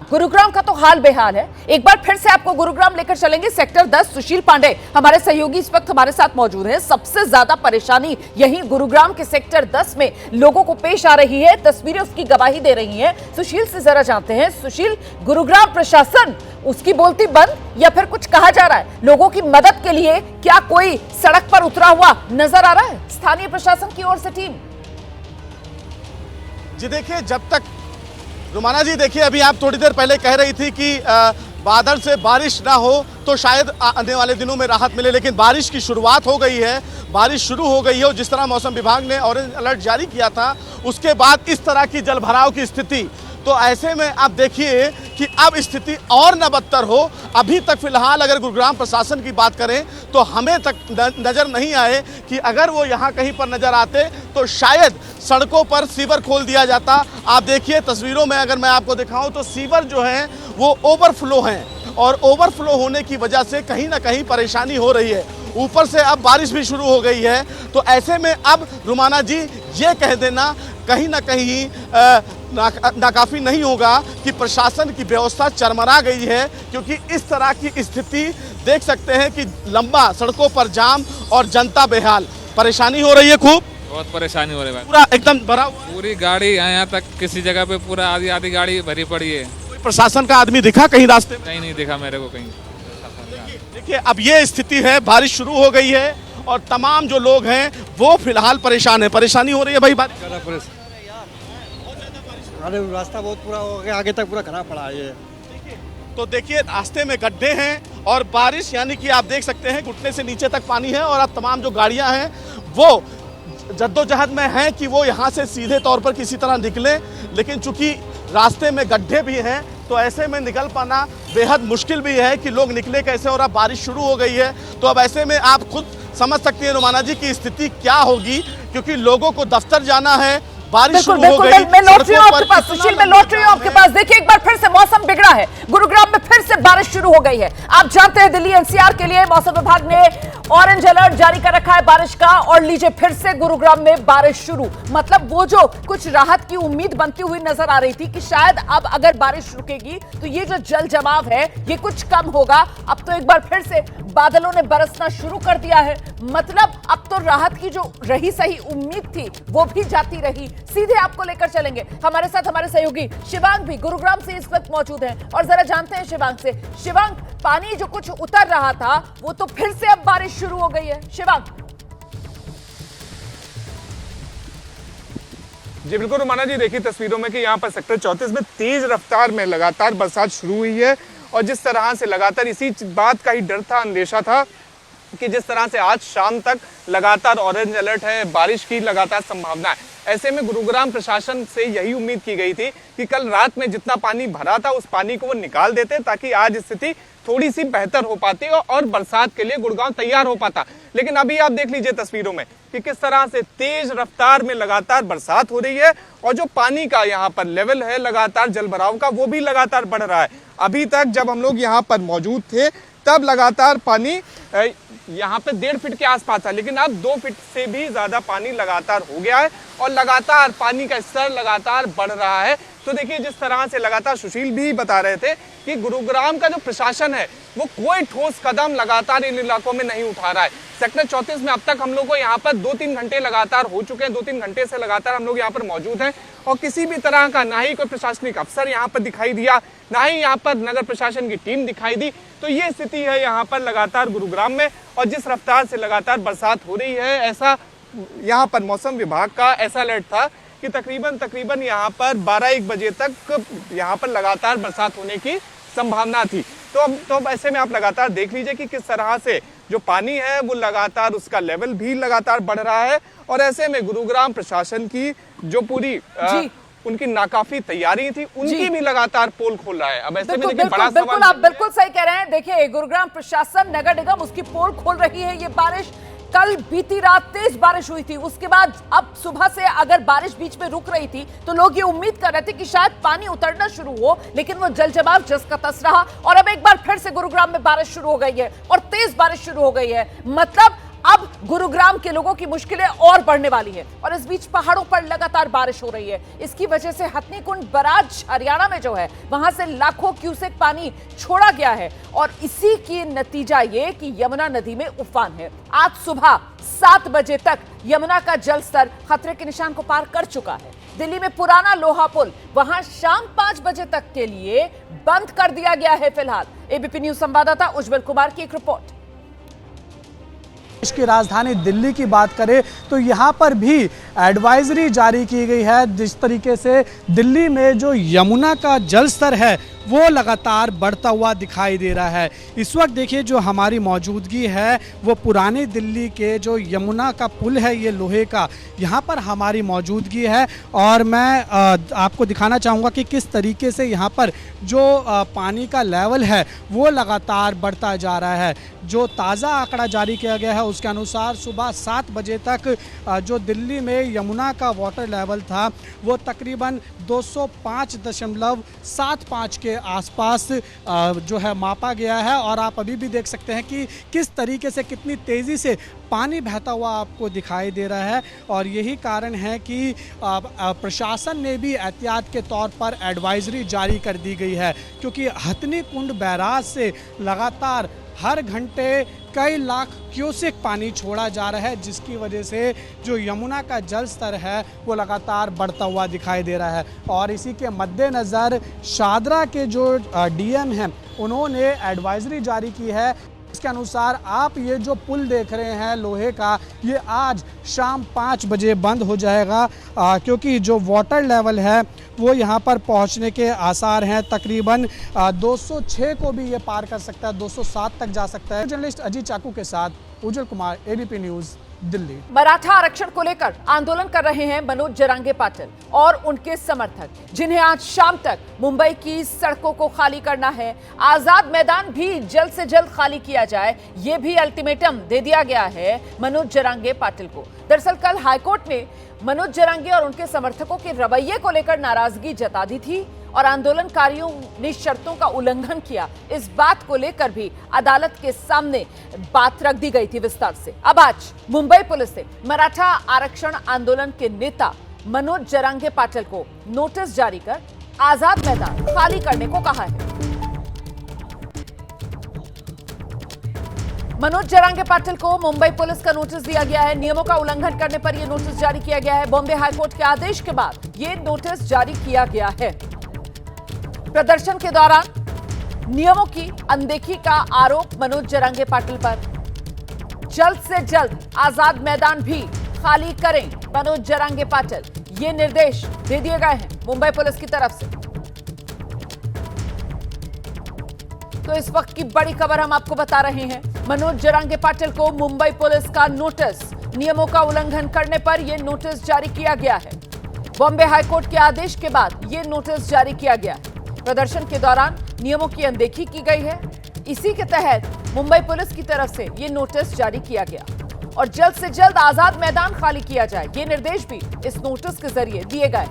गुरुग्राम का तो हाल बेहाल है। एक बार फिर से आपको गुरुग्राम लेकर चलेंगे। सेक्टर 10 सुशील पांडे हमारे सहयोगी इस वक्त हमारे साथ मौजूद हैं। सबसे ज्यादा परेशानी यही गुरुग्राम के सेक्टर 10 में लोगों को पेश आ रही है, तस्वीरें उसकी गवाही दे रही हैं। सुशील से जरा जानते हैं। सुशील, गुरुग्राम प्रशासन उसकी बोलती बंद या फिर कुछ कहा जा रहा है? लोगों की मदद के लिए क्या कोई सड़क पर उतरा हुआ नजर आ रहा है स्थानीय प्रशासन की ओर से टीम? जी देखिए, जब तक रुमाना जी देखिए, अभी आप थोड़ी देर पहले कह रही थी कि बादल से बारिश ना हो तो शायद आने वाले दिनों में राहत मिले, लेकिन बारिश की शुरुआत हो गई है, बारिश शुरू हो गई है और जिस तरह मौसम विभाग ने ऑरेंज अलर्ट जारी किया था उसके बाद इस तरह की जलभराव की स्थिति, तो तो ऐसे में आप देखिए कि अब स्थिति और न बदतर हो। अभी तक फिलहाल अगर गुरुग्राम प्रशासन की बात करें तो हमें तक नज़र नहीं आए कि अगर वो यहाँ कहीं पर नज़र आते तो शायद सड़कों पर सीवर खोल दिया जाता। आप देखिए तस्वीरों में अगर मैं आपको दिखाऊं तो सीवर जो हैं वो ओवरफ्लो हैं और ओवरफ्लो होने की वजह से कहीं ना कहीं परेशानी हो रही है। ऊपर से अब बारिश भी शुरू हो गई है, तो ऐसे में अब रुमाना जी ये कह देना कहीं ना कहीं नाकाफी नहीं होगा कि प्रशासन की व्यवस्था चरमरा गई है, क्योंकि इस तरह की स्थिति देख सकते हैं कि लंबा सड़कों पर जाम और जनता बेहाल, परेशानी हो रही है, खूब बहुत परेशानी हो रही है, पूरा एकदम भरा हुआ, पूरी गाड़ी यहाँ तक किसी जगह पे पूरा आधी आधी गाड़ी भरी पड़ी है। कोई प्रशासन का आदमी दिखा कहीं रास्ते में? कहीं नहीं दिखा मेरे को कहीं। देखिए अब ये स्थिति है, बारिश शुरू हो गई है और तमाम जो लोग हैं वो फिलहाल परेशान है। परेशानी हो रही है भाई, बारिश अरे रास्ता बहुत पूरा हो गया, आगे तक पूरा खराब पड़ा है ये। तो देखिए रास्ते में गड्ढे हैं और बारिश यानी कि आप देख सकते हैं घुटने से नीचे तक पानी है और अब तमाम जो गाड़ियां हैं वो जद्दोजहद में हैं कि वो यहाँ से सीधे तौर पर किसी तरह निकले, लेकिन चूंकि रास्ते में गड्ढे भी हैं तो ऐसे में निकल पाना बेहद मुश्किल भी है कि लोग निकले कैसे। और अब बारिश शुरू हो गई है तो अब ऐसे में आप खुद समझ सकते हैं रुमाना जी की स्थिति क्या होगी, क्योंकि लोगों को दफ्तर जाना है, बारिश शुरू हो गई। मैं लौट रही हूँ आपके पास सुशील, मैं लौट रही हूँ आपके पास। देखिए एक बार फिर से मौसम बिगड़ा है, गुरुग्राम में फिर से बारिश शुरू हो गई है। आप जानते हैं दिल्ली एनसीआर के लिए मौसम विभाग ने ऑरेंज अलर्ट जारी कर रखा है बारिश का, और लीजिए फिर से गुरुग्राम में बारिश शुरू। मतलब वो जो कुछ राहत की उम्मीद बनती हुई नजर आ रही थी कि शायद अब अगर बारिश रुकेगी तो ये जो जल जमाव है ये कुछ कम होगा, अब तो एक बार फिर से बादलों ने बरसना शुरू कर दिया है। मतलब अब तो राहत की जो रही सही उम्मीद थी वो भी जाती रही। सीधे आपको लेकर चलेंगे, हमारे साथ हमारे सहयोगी शिवांग भी गुरुग्राम से इस वक्त मौजूद हैं और जरा जानते हैं शिवांग से। शिवांग, पानी जो कुछ उतर रहा था वो तो फिर से अब बारिश शुरू हो गई है। शिवांग जी बिल्कुल रुमाना जी, देखिए तस्वीरों में कि यहाँ पर सेक्टर 34 में तेज रफ्तार में लगातार बरसात शुरू हुई है और जिस तरह से लगातार इसी बात का ही डर था, अंदेशा था कि जिस तरह से आज शाम तक लगातार ऑरेंज अलर्ट है, बारिश की लगातार संभावना है। ऐसे में गुरुग्राम प्रशासन से यही उम्मीद की गई थी कि कल रात में जितना पानी भरा था उस पानी को वो निकाल देते ताकि आज स्थिति थोड़ी सी बेहतर हो पाती और बरसात के लिए गुड़गांव तैयार हो पाता। लेकिन अभी आप देख लीजिए तस्वीरों में कि किस तरह से तेज रफ्तार में लगातार बरसात हो रही है और जो पानी का यहाँ पर लेवल है लगातार जल भराव का वो भी लगातार बढ़ रहा है। अभी तक जब हम लोग यहाँ पर मौजूद थे तब लगातार पानी यहाँ पे 1.5 फीट के आसपास था, लेकिन अब 2 फीट से भी ज्यादा पानी लगातार हो गया है और लगातार पानी का स्तर लगातार बढ़ रहा है। तो देखिए जिस तरह से लगातार सुशील भी बता रहे थे कि गुरुग्राम का जो प्रशासन है वो कोई ठोस कदम लगातार इन इलाकों में नहीं उठा रहा है। सेक्टर 34 में अब तक हम लोग को यहाँ पर 2-3 घंटे लगातार हो चुके हैं, 2-3 घंटे से लगातार हम लोग यहाँ पर मौजूद हैं और किसी भी तरह का ना ही कोई प्रशासनिक अफसर यहाँ पर दिखाई दिया, ना ही यहाँ पर नगर प्रशासन की टीम दिखाई दी। तो ये स्थिति है यहाँ पर लगातार गुरुग्राम में और जिस रफ्तार से लगातार बरसात हो रही है, ऐसा यहाँ पर मौसम विभाग का ऐसा अलर्ट था कि तकरीबन यहाँ पर 12-1 बजे तक यहाँ पर लगातार बरसात होने की संभावना थी। तो अब ऐसे में आप लगातार देख लीजिए कि किस तरह से जो पानी है वो लगातार उसका लेवल भी लगातार बढ़ रहा है और ऐसे में गुरुग्राम प्रशासन की जो पूरी उनकी नाकाफी तैयारी थी उनकी भी लगातार पोल खोल रहा है। अब ऐसे में देखिए बड़ा सवाल, आप बिल्कुल सही कह रहे हैं। देखिए गुरुग्राम प्रशासन, नगर निगम उसकी पोल खोल रही है। ये बारिश कल बीती रात तेज बारिश हुई थी, उसके बाद अब सुबह से अगर बारिश बीच में रुक रही थी तो लोग ये उम्मीद कर रहे थे कि शायद पानी उतरना शुरू हो, लेकिन वो जल जमाव जस का तस रहा और अब एक बार फिर से गुरुग्राम में बारिश शुरू हो गई है और तेज बारिश शुरू हो गई है। मतलब अब गुरुग्राम के लोगों की मुश्किलें और बढ़ने वाली है और इस बीच पहाड़ों पर लगातार बारिश हो रही है। इसकी वजह से हथनीकुंड बराज हरियाणा में जो है वहां से लाखों क्यूसेक पानी छोड़ा गया है और इसी की नतीजा ये कि यमुना नदी में उफान है। आज सुबह 7 बजे तक यमुना का जल स्तर खतरे के निशान को पार कर चुका है। दिल्ली में पुराना लोहा पुल वहां शाम 5 बजे तक के लिए बंद कर दिया गया है। फिलहाल एबीपी न्यूज संवाददाता उज्जवल कुमार की एक रिपोर्ट। देश की राजधानी दिल्ली की बात करें तो यहाँ पर भी एडवाइजरी जारी की गई है। जिस तरीके से दिल्ली में जो यमुना का जल स्तर है वो लगातार बढ़ता हुआ दिखाई दे रहा है। इस वक्त देखिए जो हमारी मौजूदगी है वो पुरानी दिल्ली के जो यमुना का पुल है, ये लोहे का, यहाँ पर हमारी मौजूदगी है और मैं आपको दिखाना चाहूँगा कि किस तरीके से यहाँ पर जो पानी का लेवल है वो लगातार बढ़ता जा रहा है। जो ताज़ा आंकड़ा जारी किया गया है उसके अनुसार सुबह 7 बजे तक जो दिल्ली में यमुना का वाटर लेवल था वो तकरीबन 205.75 के आसपास जो है मापा गया है। और आप अभी भी देख सकते हैं कि किस तरीके से कितनी तेज़ी से पानी बहता हुआ आपको दिखाई दे रहा है। और यही कारण है कि प्रशासन ने भी एहतियात के तौर पर एडवाइजरी जारी कर दी गई है, क्योंकि हथनी कुंड बैराज से लगातार हर घंटे कई लाख क्यूसेक पानी छोड़ा जा रहा है, जिसकी वजह से जो यमुना का जल स्तर है वो लगातार बढ़ता हुआ दिखाई दे रहा है। और इसी के मद्देनज़र शादरा के जो डीएम हैं उन्होंने एडवाइजरी जारी की है। इसके अनुसार आप ये जो पुल देख रहे हैं लोहे का, ये आज शाम 5 बजे बंद हो जाएगा, क्योंकि जो वाटर लेवल है वो यहाँ पर पहुँचने के आसार हैं। तकरीबन 206 को भी ये पार कर सकता है, 207 तक जा सकता है। जर्नलिस्ट अजीत चाकू के साथ उज्जवल कुमार, एबीपी न्यूज़, दिल्ली। मराठा आरक्षण को लेकर आंदोलन कर रहे हैं मनोज जरांगे पाटिल और उनके समर्थक, जिन्हें आज शाम तक मुंबई की सड़कों को खाली करना है। आजाद मैदान भी जल्द से जल्द खाली किया जाए, ये भी अल्टीमेटम दे दिया गया है मनोज जरांगे पाटिल को। दरअसल कल हाईकोर्ट ने मनोज जरांगे और उनके समर्थकों के रवैये को लेकर नाराजगी जता दी थी और आंदोलनकारियों ने शर्तों का उल्लंघन किया, इस बात को लेकर भी अदालत के सामने बात रख दी गई थी विस्तार से। अब आज मुंबई पुलिस ने मराठा आरक्षण आंदोलन के नेता मनोज जरांगे पाटिल को नोटिस जारी कर आजाद मैदान खाली करने को कहा है। मनोज जरांगे पाटिल को मुंबई पुलिस का नोटिस दिया गया है। नियमों का उल्लंघन करने पर यह नोटिस जारी किया गया है। बॉम्बे हाईकोर्ट के आदेश के बाद यह नोटिस जारी किया गया है। प्रदर्शन के दौरान नियमों की अनदेखी का आरोप मनोज जरांगे पाटिल पर। जल्द से जल्द आजाद मैदान भी खाली करें मनोज जरांगे पाटिल, ये निर्देश दे दिए गए हैं मुंबई पुलिस की तरफ से। तो इस वक्त की बड़ी खबर हम आपको बता रहे हैं, मनोज जरांगे पाटिल को मुंबई पुलिस का नोटिस, नियमों का उल्लंघन करने पर यह नोटिस जारी किया गया है। बॉम्बे हाईकोर्ट के आदेश के बाद यह नोटिस जारी किया गया है। प्रदर्शन के दौरान नियमों की अनदेखी की गई है, इसी के तहत मुंबई पुलिस की तरफ से यह नोटिस जारी किया गया और जल्द से जल्द आजाद मैदान खाली किया जाए, ये निर्देश भी इस नोटिस के जरिए दिए गए।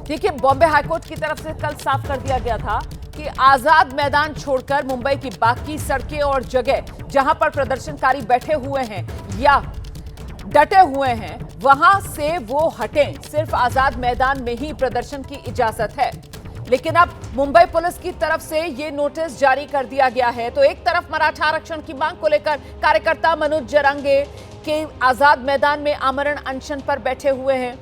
देखिए, बॉम्बे हाईकोर्ट की तरफ से कल साफ कर दिया गया था कि आजाद मैदान छोड़कर मुंबई की बाकी सड़कें और जगह जहां पर प्रदर्शनकारी बैठे हुए हैं या डटे हुए हैं वहां से वो हटें, सिर्फ आजाद मैदान में ही प्रदर्शन की इजाजत है। लेकिन अब मुंबई पुलिस की तरफ से ये नोटिस जारी कर दिया गया है। तो एक तरफ मराठा आरक्षण की मांग को लेकर कार्यकर्ता मनोज जरांगे के आजाद मैदान में आमरण अनशन पर बैठे हुए हैं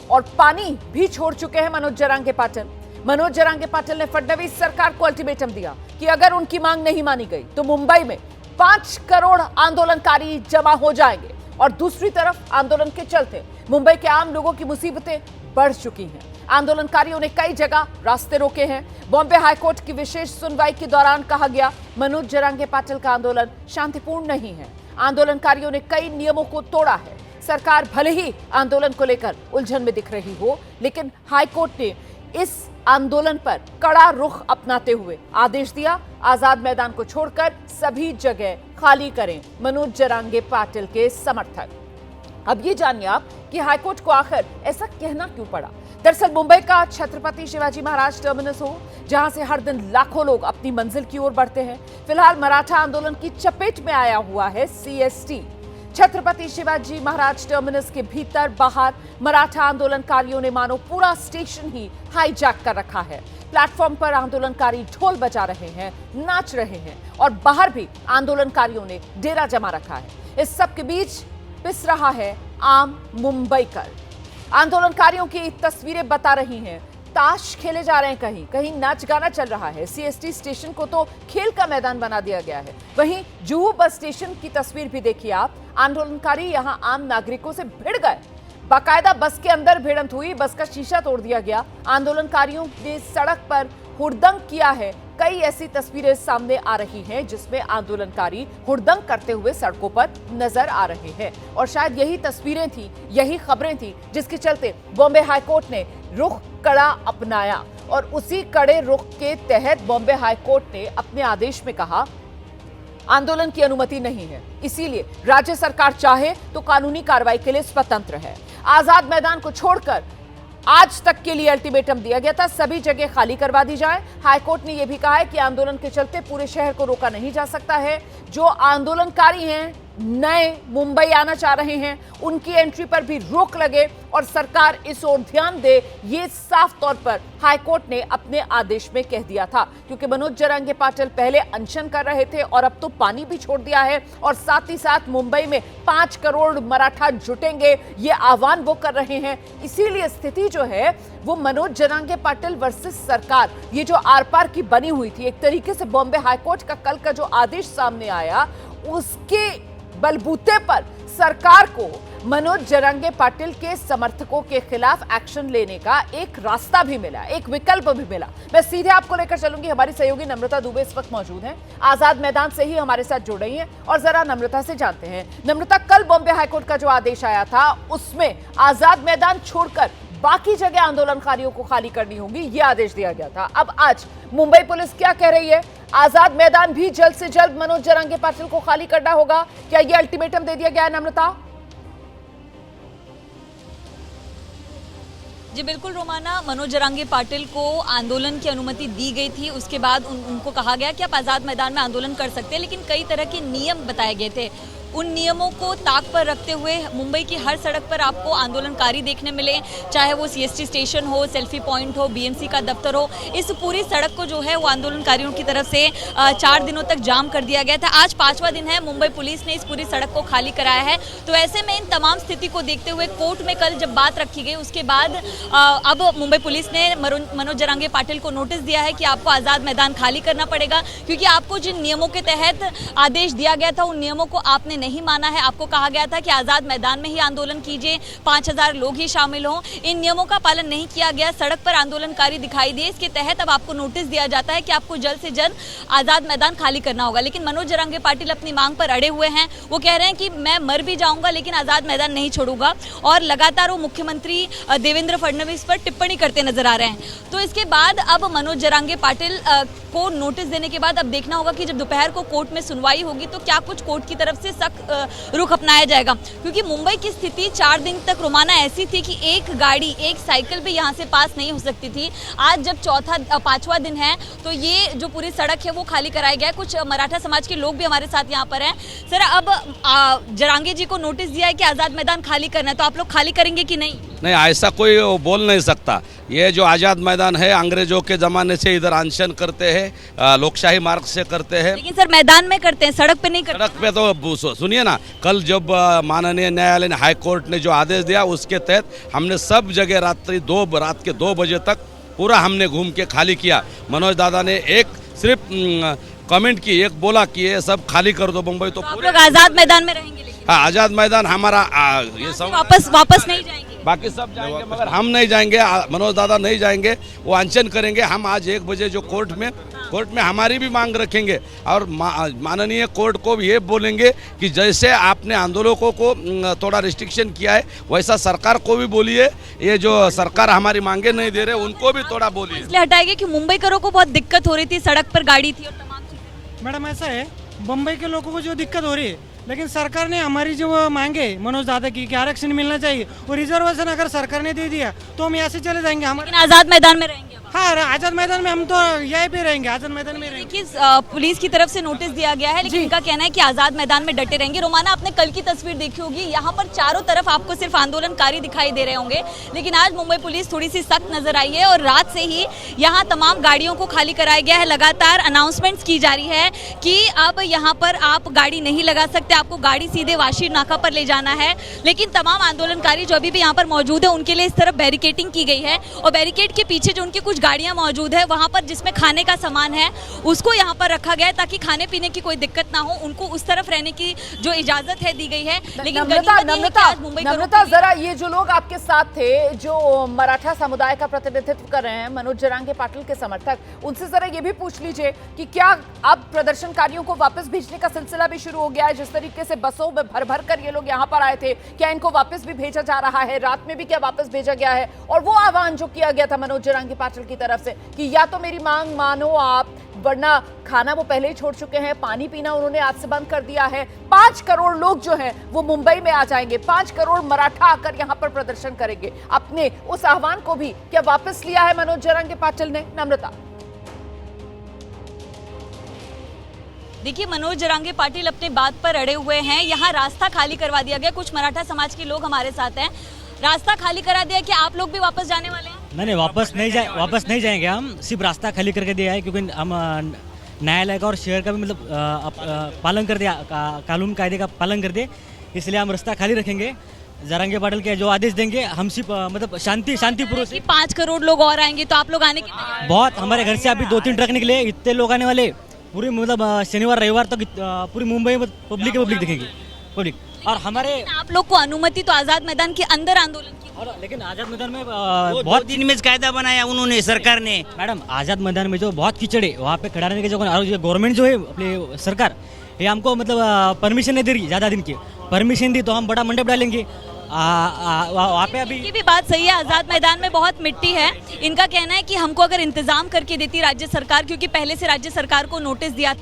और पानी भी छोड़ चुके हैं मनोज जरांगे पाटिल। मनोज जरांगे पाटिल ने फडणवीस सरकार को अल्टीमेटम दिया कि अगर उनकी मांग नहीं मानी गई तो मुंबई में 5 करोड़ आंदोलनकारी जमा हो जाएंगे। और दूसरी तरफ आंदोलन के चलते मुंबई के आम लोगों की मुसीबतें बढ़ चुकी हैं। आंदोलनकारियों ने कई जगह रास्ते रोके हैं। बॉम्बे हाईकोर्ट की विशेष सुनवाई के दौरान कहा गया मनोज जरांगे पाटिल का आंदोलन शांतिपूर्ण नहीं है। आंदोलनकारियों ने कई नियमों को तोड़ा है। सरकार भले ही आंदोलन को लेकर उलझन में दिख रही हो, लेकिन हाईकोर्ट ने इस आंदोलन पर कड़ा रुख अपनाते हुए आदेश दिया, आजाद मैदान को छोड़कर सभी जगह खाली करें मनोज जरांगे पाटिल के समर्थक। अब ये जानिए आप कि हाईकोर्ट को आखिर ऐसा कहना क्यों पड़ा। दरअसल मुंबई का छत्रपति शिवाजी महाराज टर्मिनस हो, जहां से हर दिन लाखों लोग अपनी मंजिल की ओर बढ़ते हैं, फिलहाल मराठा आंदोलन की चपेट में आया हुआ है सीएसटी। छत्रपति शिवाजी महाराज टर्मिनस के भीतर बाहर मराठा आंदोलनकारियों ने मानो पूरा स्टेशन ही हाईजैक कर रखा है। प्लेटफॉर्म पर आंदोलनकारी ढोल बजा रहे हैं, नाच रहे हैं और बाहर भी आंदोलनकारियों ने डेरा जमा रखा है। इस सब के बीच पिस रहा है आम मुंबईकर। आंदोलनकारियों की तस्वीरें बता रही हैं ताश खेले जा रहे हैं, कहीं कहीं नाच गाना चल रहा है। सीएसटी स्टेशन को तो खेल का मैदान बना दिया गया है। वहीं जुहू बस स्टेशन की तस्वीर भी देखिए आप। आंदोलनकारी यहां आम नागरिकों से भिड़ गए, बाकायदा बस के अंदर भिड़ंत हुई, बस का शीशा तोड़ दिया गया। आंदोलनकारियों ने सड़क पर हुड़दंग किया है। कई ऐसी तस्वीरें सामने आ रही हैं जिसमें आंदोलनकारी हुड़दंग करते हुए सड़कों पर नजर आ रहे हैं। और शायद यही तस्वीरें थी, यही खबरें थी जिसके चलते बॉम्बे हाईकोर्ट ने रुख कड़ा अपनाया। और उसी कड़े रुख के तहत बॉम्बे हाईकोर्ट ने अपने आदेश में कहा, आंदोलन की अनुमति नहीं है, इसीलिए राज्य सरकार चाहे तो कानूनी कार्रवाई के लिए स्वतंत्र है। आजाद मैदान को छोड़कर आज तक के लिए अल्टीमेटम दिया गया था, सभी जगह खाली करवा दी जाए। हाईकोर्ट ने यह भी कहा है कि आंदोलन के चलते पूरे शहर को रोका नहीं जा सकता है। जो आंदोलनकारी हैं, नए मुंबई आना चाह रहे हैं, उनकी एंट्री पर भी रोक लगे और सरकार इस ओर ध्यान दे, ये साफ तौर पर हाईकोर्ट ने अपने आदेश में कह दिया था। क्योंकि मनोज जरांगे पाटिल पहले अनशन कर रहे थे और अब तो पानी भी छोड़ दिया है और साथ ही साथ मुंबई में 5 करोड़ मराठा जुटेंगे, ये आह्वान वो कर रहे हैं। इसीलिए स्थिति जो है वो मनोज जरांगे पाटिल वर्सेस सरकार, ये जो आर पार की बनी हुई थी, एक तरीके से बॉम्बे हाईकोर्ट का कल का जो आदेश सामने आया, उसके बलबूते पर सरकार को मनोज जरांगे पाटिल के समर्थकों के खिलाफ एक्शन लेने का एक रास्ता भी मिला, एक विकल्प भी मिला। मैं सीधे आपको लेकर चलूंगी, हमारी सहयोगी नम्रता दुबे इस वक्त मौजूद हैं, आजाद मैदान से ही हमारे साथ जुड़ रही हैं और जरा नम्रता से जानते हैं। नम्रता, कल बॉम्बे हाईकोर्ट का जो आदेश आया था उसमें आजाद मैदान छोड़कर बाकी जगह आंदोलनकारियों को खाली करनी होगी, यह आदेश दिया गया था। अब आज मुंबई पुलिस क्या कह रही है? आजाद मैदान भी जल्द से जल्द मनोज जरांगे पाटिल को खाली करना होगा, क्या यह अल्टीमेटम दे दिया गया है नम्रता? जी बिल्कुल रोमाना, मनोज जरांगे पाटिल को आंदोलन की अनुमति दी गई थी। उसके बाद उनको कहा गया कि आप आज़ाद मैदान में आंदोलन कर सकते हैं, लेकिन कई तरह के नियम बताए गए थे। उन नियमों को ताक पर रखते हुए मुंबई की हर सड़क पर आपको आंदोलनकारी देखने मिले, चाहे वो सीएसटी स्टेशन हो, सेल्फी पॉइंट हो, बीएमसी का दफ्तर हो। इस पूरी सड़क को जो है वो आंदोलनकारियों की तरफ से 4 दिनों तक जाम कर दिया गया था। आज 5वां दिन है, मुंबई पुलिस ने इस पूरी सड़क को खाली कराया है। तो ऐसे में इन तमाम स्थिति को देखते हुए कोर्ट में कल जब बात रखी गई, उसके बाद अब मुंबई पुलिस ने मनोज जरांगे पाटिल को नोटिस दिया है कि आपको आज़ाद मैदान खाली करना पड़ेगा, क्योंकि आपको जिन नियमों के तहत आदेश दिया गया था उन नियमों को आपने नहीं माना है। आपको कहा गया था कि आजाद मैदान में ही आंदोलन कीजिए, 5000 लोग ही शामिल हों। इन नियमों का पालन नहीं किया गया, सड़क पर आंदोलनकारी दिखाई दिए। इसके तहत अब आपको नोटिस दिया जाता है कि आपको जल्द से जल्द आजाद मैदान खाली करना होगा। लेकिन मनोज जरांगे पाटिल अपनी मांग पर अड़े हुए हैं। वो कह रहे हैं कि मैं मर भी जाऊंगा लेकिन आजाद मैदान नहीं छोड़ूंगा, और लगातार वो मुख्यमंत्री देवेंद्र फडणवीस पर टिप्पणी करते नजर आ रहे हैं। तो इसके बाद अब मनोज जरांगे पाटिल को नोटिस देने के बाद अब देखना होगा कि जब दोपहर को कोर्ट में सुनवाई होगी तो क्या कुछ कोर्ट की तरफ से सख्त रुख अपनाया जाएगा। क्योंकि मुंबई की स्थिति 4 दिन तक रोमाना ऐसी थी कि एक गाड़ी, एक साइकिल भी यहाँ से पास नहीं हो सकती थी। आज जब 5वां दिन है तो ये जो पूरी सड़क है वो खाली कराई गया है। कुछ मराठा समाज के लोग भी हमारे साथ यहाँ पर हैं। सर, अब जरांगे जी को नोटिस दिया है कि आज़ाद मैदान खाली करना है, तो आप लोग खाली करेंगे कि नहीं? नहीं, ऐसा कोई बोल नहीं सकता। ये जो आज़ाद मैदान है, अंग्रेजों के ज़माने से इधर अनशन करते हैं, लोकशाही मार्ग से करते हैं। लेकिन सर मैदान में करते हैं, सड़क पे नहीं करते। सड़क पे तो सुनिए ना, कल जब माननीय न्यायालय ने, हाई कोर्ट ने जो आदेश दिया उसके तहत हमने सब जगह रात के 2 बजे तक पूरा हमने घूम के खाली किया। मनोज दादा ने एक सिर्फ कमेंट की, एक बोला कि ये सब खाली कर दो मुंबई, तो आप लोग आज़ाद मैदान में रहेंगे? हाँ, आज़ाद मैदान हमारा ये सब वापस नहीं जाएंगे, बाकी सब जाएंगे मगर हम नहीं जाएंगे, मनोज दादा नहीं जाएंगे, वो अनशन करेंगे। हम आज 1 बजे जो कोर्ट में हमारी भी मांग रखेंगे और माननीय कोर्ट को भी ये बोलेंगे कि जैसे आपने आंदोलकों को थोड़ा रिस्ट्रिक्शन किया है वैसा सरकार को भी बोलिए। ये जो सरकार हमारी मांगे नहीं दे रहे उनको भी थोड़ा बोलिए। इसलिए हटाएंगे कि मुंबईकरों को बहुत दिक्कत हो रही थी, सड़क पर गाड़ी थी और तमाम चीजें। मैडम ऐसा है, मुंबई के लोगों को जो दिक्कत हो रही है, लेकिन सरकार ने हमारी जो मांगे मनोज दादा की कि आरक्षण मिलना चाहिए और रिजर्वेशन अगर सरकार ने दे दिया तो हम यहाँ से चले जाएंगे। लेकिन आज़ाद मैदान में रहेंगे। हाँ, आजाद मैदान में हम तो यहीं पे रहेंगे, आजाद मैदान में रहेंगे। देखिए पुलिस की तरफ से नोटिस दिया गया है, लेकिन इनका कहना है कि आजाद मैदान में डटे रहेंगे। रोमाना, आपने कल की तस्वीर देखी होगी, यहाँ पर चारों तरफ आपको सिर्फ आंदोलनकारी दिखाई दे रहे होंगे, लेकिन आज मुंबई पुलिस थोड़ी सी सख्त नजर आई है और रात से ही यहाँ तमाम गाड़ियों को खाली कराया गया है। लगातार अनाउंसमेंट्स की जा रही है कि अब यहाँ पर आप गाड़ी नहीं लगा सकते, आपको गाड़ी सीधे वाशीर नाका पर ले जाना है। लेकिन तमाम आंदोलनकारी जो अभी भी यहाँ पर मौजूद है, उनके लिए इस तरफ बैरिकेडिंग की गई है और बैरिकेड के पीछे जो उनकी कुछ गाड़ियां मौजूद है, वहां पर जिसमें खाने का सामान है उसको यहां पर रखा गया है ताकि खाने पीने की कोई दिक्कत ना हो, उनको उस तरफ रहने की जो इजाजत है दी गई है। लेकिन नम्रता, जरा ये जो लोग आपके साथ थे, जो मराठा समुदाय का प्रतिनिधित्व कर रहे हैं, मनोज जरांगे पाटिल के समर्थक, उनसे जरा ये भी पूछ लीजिए कि क्या अब प्रदर्शनकारियों को वापस भेजने का सिलसिला भी शुरू हो गया है? जिस तरीके से बसों में भर भर कर ये लोग यहाँ पर आए थे, क्या इनको वापस भी भेजा जा रहा है? रात में भी क्या वापस भेजा गया है? और वो आह्वान जो किया गया था मनोज जरांगे पाटिल की तरफ से कि या तो मेरी मांग मानो आप, वरना खाना वो पहले ही छोड़ चुके हैं, पानी पीना उन्होंने आज से बंद कर दिया है। 5 करोड़ लोग जो हैं वो मुंबई में आ जाएंगे, 5 करोड़ मराठा आकर यहां पर प्रदर्शन करेंगे। अपने उस आह्वान को भी क्या वापस लिया है मनोज जरांगे पाटिल ने? नम्रता, देखिए, मनोज जरांगे पाटिल अपने बात पर अड़े हुए हैं। यहाँ रास्ता खाली करवा दिया गया, कुछ मराठा समाज के लोग हमारे साथ हैं, रास्ता खाली करा दिया कि आप लोग भी वापस जाने वाले हैं? नहीं, वापस नहीं जाएंगे हम, सिर्फ रास्ता खाली करके दिया है क्योंकि हम न्यायालय का और शहर का भी मतलब पालन कर दिया, कानून कायदे का पालन कर दे, इसलिए हम रास्ता खाली रखेंगे। जरांगे पाटिल के जो आदेश देंगे हम सिर्फ मतलब शांतिपूर्वक से। 5 करोड़ लोग और आएंगे तो आप लोग आने की बहुत, हमारे घर से अभी 2-3 ट्रक निकले, इतने लोग आने वाले। पूरी मतलब शनिवार रविवार तक पूरी मुंबई में पब्लिक दिखेगी पब्लिक। और हमारे आप लोग को अनुमति तो आजाद मैदान के अंदर आंदोलन की, और लेकिन आजाद मैदान में बहुत दिन में कायदा बनाया उन्होंने, सरकार ने। मैडम, आजाद मैदान में जो बहुत कीचड़ है, वहाँ पे खड़ा रहने के जो गवर्नमेंट जो है अपनी सरकार, ये हमको मतलब परमिशन नहीं दे रही, ज्यादा दिन की परमिशन दी तो हम बड़ा मंडप डालेंगे वहाँ पे। अभी ये भी बात सही है, आजाद मैदान में बहुत मिट्टी है। इनका कहना है कि हमको अगर इंतजाम करके देती राज्य सरकार, क्योंकि पहले से राज्य सरकार को नोटिस दिया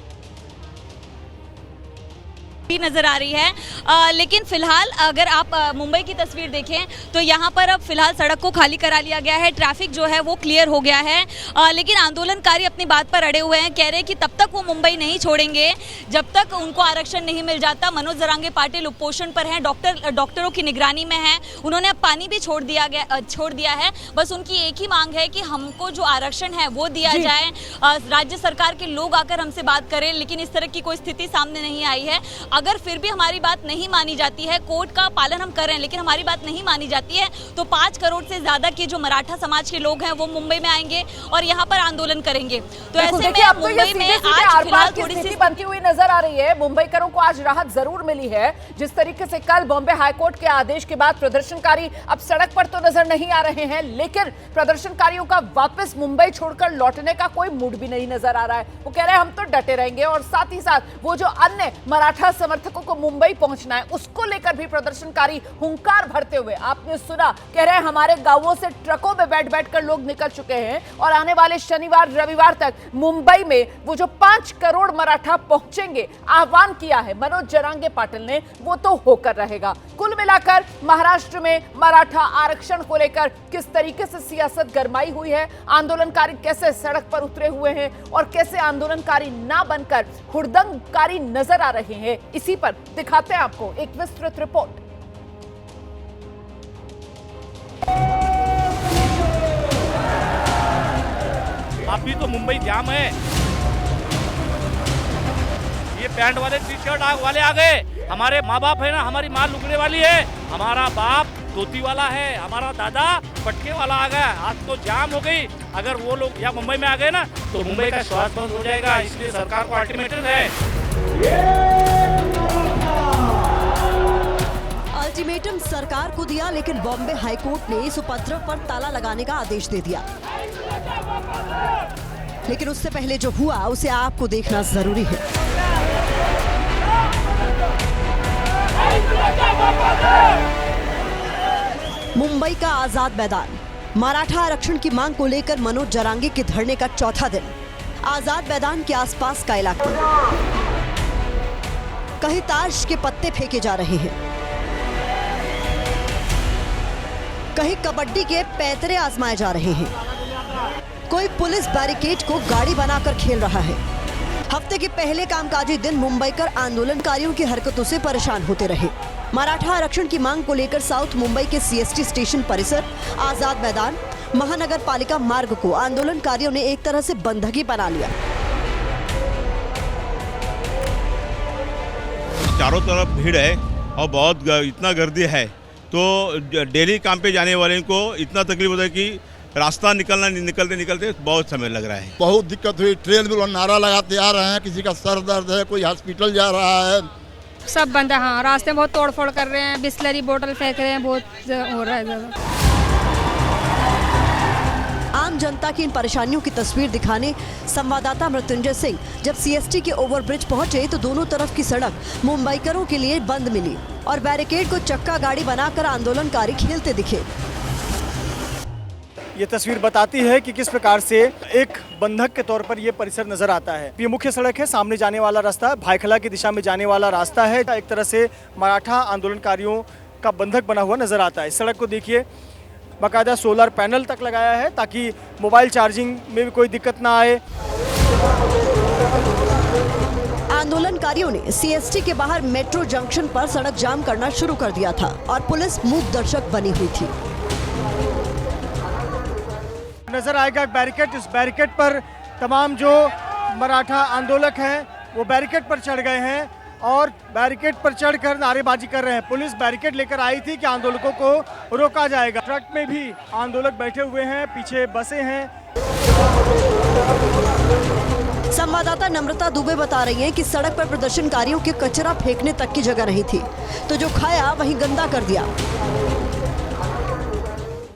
नजर आ रही है। लेकिन फिलहाल अगर आप मुंबई की तस्वीर देखें तो यहाँ पर अब फिलहाल सड़क को खाली करा लिया गया है, ट्रैफिक जो है वो क्लियर हो गया है। लेकिन आंदोलनकारी अपनी बात पर अड़े हुए हैं, कह रहे हैं कि तब तक वो मुंबई नहीं छोड़ेंगे जब तक उनको आरक्षण नहीं मिल जाता। मनोज जरांगे पाटिल उपोषण पर हैं, डॉक्टरों की निगरानी में हैं, उन्होंने अब पानी भी छोड़ दिया है। बस उनकी एक ही मांग है कि हमको जो आरक्षण है वो दिया जाए। राज्य सरकार के लोग आकर हमसे बात करें, लेकिन इस तरह की कोई स्थिति सामने नहीं आई है। अगर फिर भी हमारी बात नहीं मानी जाती है, कोर्ट का पालन हम कर रहे हैं, लेकिन हमारी बात नहीं मानी जाती है, तो 5 करोड़ से ज्यादा के जो मराठा समाज के लोग हैं वो मुंबई में आएंगे और यहाँ पर आंदोलन करेंगे। तो ऐसे में मुंबई में आज फिलहाल थोड़ी सी बनती हुई नजर आ रही है। मुंबईकरों को आज राहत जरूर मिली है। जिस तरीके से कल बॉम्बे हाईकोर्ट के आदेश के बाद प्रदर्शनकारी अब सड़क पर तो नजर नहीं आ रहे हैं, लेकिन प्रदर्शनकारियों का वापस मुंबई छोड़कर लौटने का कोई मूड भी नहीं नजर आ रहा है। वो कह रहे हैं हम तो डटे रहेंगे, और साथ ही साथ वो जो अन्य मराठा समर्थकों को मुंबई पहुंचना है उसको लेकर भी प्रदर्शनकारी हुंकार भरते हुए आपने सुना, कह रहे हैं हमारे गांवों से ट्रकों में बैठ कर लोग निकल चुके हैं और आने वाले शनिवार रविवार तक मुंबई में वो जो 5 करोड़ मराठा पहुंचेंगे, आह्वान किया है मनोज जरांगे पाटिल ने, वो तो होकर रहेगा। कुल मिलाकर महाराष्ट्र में मराठा आरक्षण को लेकर किस तरीके से सियासत गरमाई हुई है, आंदोलनकारी कैसे सड़क पर उतरे हुए हैं और कैसे आंदोलनकारी ना बनकर हुड़दंगकारी नजर आ रहे हैं, इसी पर दिखाते हैं आपको एक विस्तृत रिपोर्ट। अभी तो मुंबई जाम है, ये पैंट वाले टी शर्ट वाले आ गए। हमारे माँ बाप है ना, हमारी माँ लुकड़े वाली है, हमारा बाप धोती वाला है, हमारा दादा पटके वाला आ गया। आज तो जाम हो गई। अगर वो लोग यहाँ मुंबई में आ गए ना तो मुंबई का श्वास बंद हो जाएगा। इसलिए सरकार को अल्टीमेटम है। अल्टीमेटम सरकार को दिया, लेकिन बॉम्बे हाईकोर्ट ने इस उपद्रव पर ताला लगाने का आदेश दे दिया। लेकिन उससे पहले जो हुआ उसे आपको देखना जरूरी है। मुंबई का आजाद मैदान, मराठा आरक्षण की मांग को लेकर मनोज जरांगे के धरने का चौथा दिन। आजाद मैदान के आसपास का इलाका, कहीं ताश के पत्ते फेंके जा रहे हैं, कहीं कबड्डी के पैतरे आजमाए जा रहे हैं, कोई पुलिस बैरिकेड को गाड़ी बनाकर खेल रहा है। हफ्ते के पहले कामकाजी दिन मुंबईकर आंदोलनकारियों की हरकतों से परेशान होते रहे। मराठा आरक्षण की मांग को लेकर साउथ मुंबई के सीएसटी स्टेशन परिसर, आजाद मैदान, महानगर पालिका मार्ग को आंदोलनकारियों ने एक तरह से बंधक ही बना लिया। चारों तरफ भीड़ है और बहुत इतना गर्दी है तो डेली काम पे जाने वाले को इतना तकलीफ होता है कि रास्ता निकलते बहुत समय लग रहा है। बहुत दिक्कत हुई। ट्रेन में नारा लगाते आ रहे हैं, किसी का सर दर्द है, कोई हॉस्पिटल जा रहा है। सब बंद है। हाँ, रास्ते में बहुत तोड़फोड़ कर रहे हैं, बिस्लरी बोतल फेंक रहे हैं, बहुत हो रहा है ज़्यादा। आम जनता की इन परेशानियों की तस्वीर दिखाने संवाददाता मृत्युंजय सिंह जब सीएसटी के ओवरब्रिज पहुंचे तो दोनों तरफ की सड़क मुंबईकरों के लिए बंद मिली और बैरिकेड को चक्का गाड़ी बनाकर आंदोलनकारी खेलते दिखे। ये तस्वीर बताती है कि किस प्रकार से एक बंधक के तौर पर ये परिसर नजर आता है। ये मुख्य सड़क है, सामने जाने वाला रास्ता भाईखला की दिशा में जाने वाला रास्ता है। एक तरह से मराठा आंदोलनकारियों का बंधक बना हुआ नजर आता है। सड़क को देखिए, बाकायदा सोलर पैनल तक लगाया है ताकि मोबाइल चार्जिंग में भी कोई दिक्कत ना आए। आंदोलनकारियों ने सीएसटी के बाहर मेट्रो जंक्शन पर सड़क जाम करना शुरू कर दिया था और पुलिस मूक दर्शक बनी हुई थी। नजर आएगा बैरिकेड, इस बैरिकेड पर तमाम जो मराठा आंदोलक हैं वो बैरिकेड पर चढ़ गए हैं और बैरिकेड पर चढ़कर नारेबाजी कर रहे हैं। पुलिस बैरिकेड लेकर आई थी कि आंदोलकों को रोका जाएगा। ट्रक में भी आंदोलक बैठे हुए हैं, पीछे बसें हैं। संवाददाता नम्रता दुबे बता रही हैं कि सड़क पर प्रदर्शनकारियों के कचरा फेंकने तक की जगह नहीं थी, तो जो खाया वहीं गंदा कर दिया।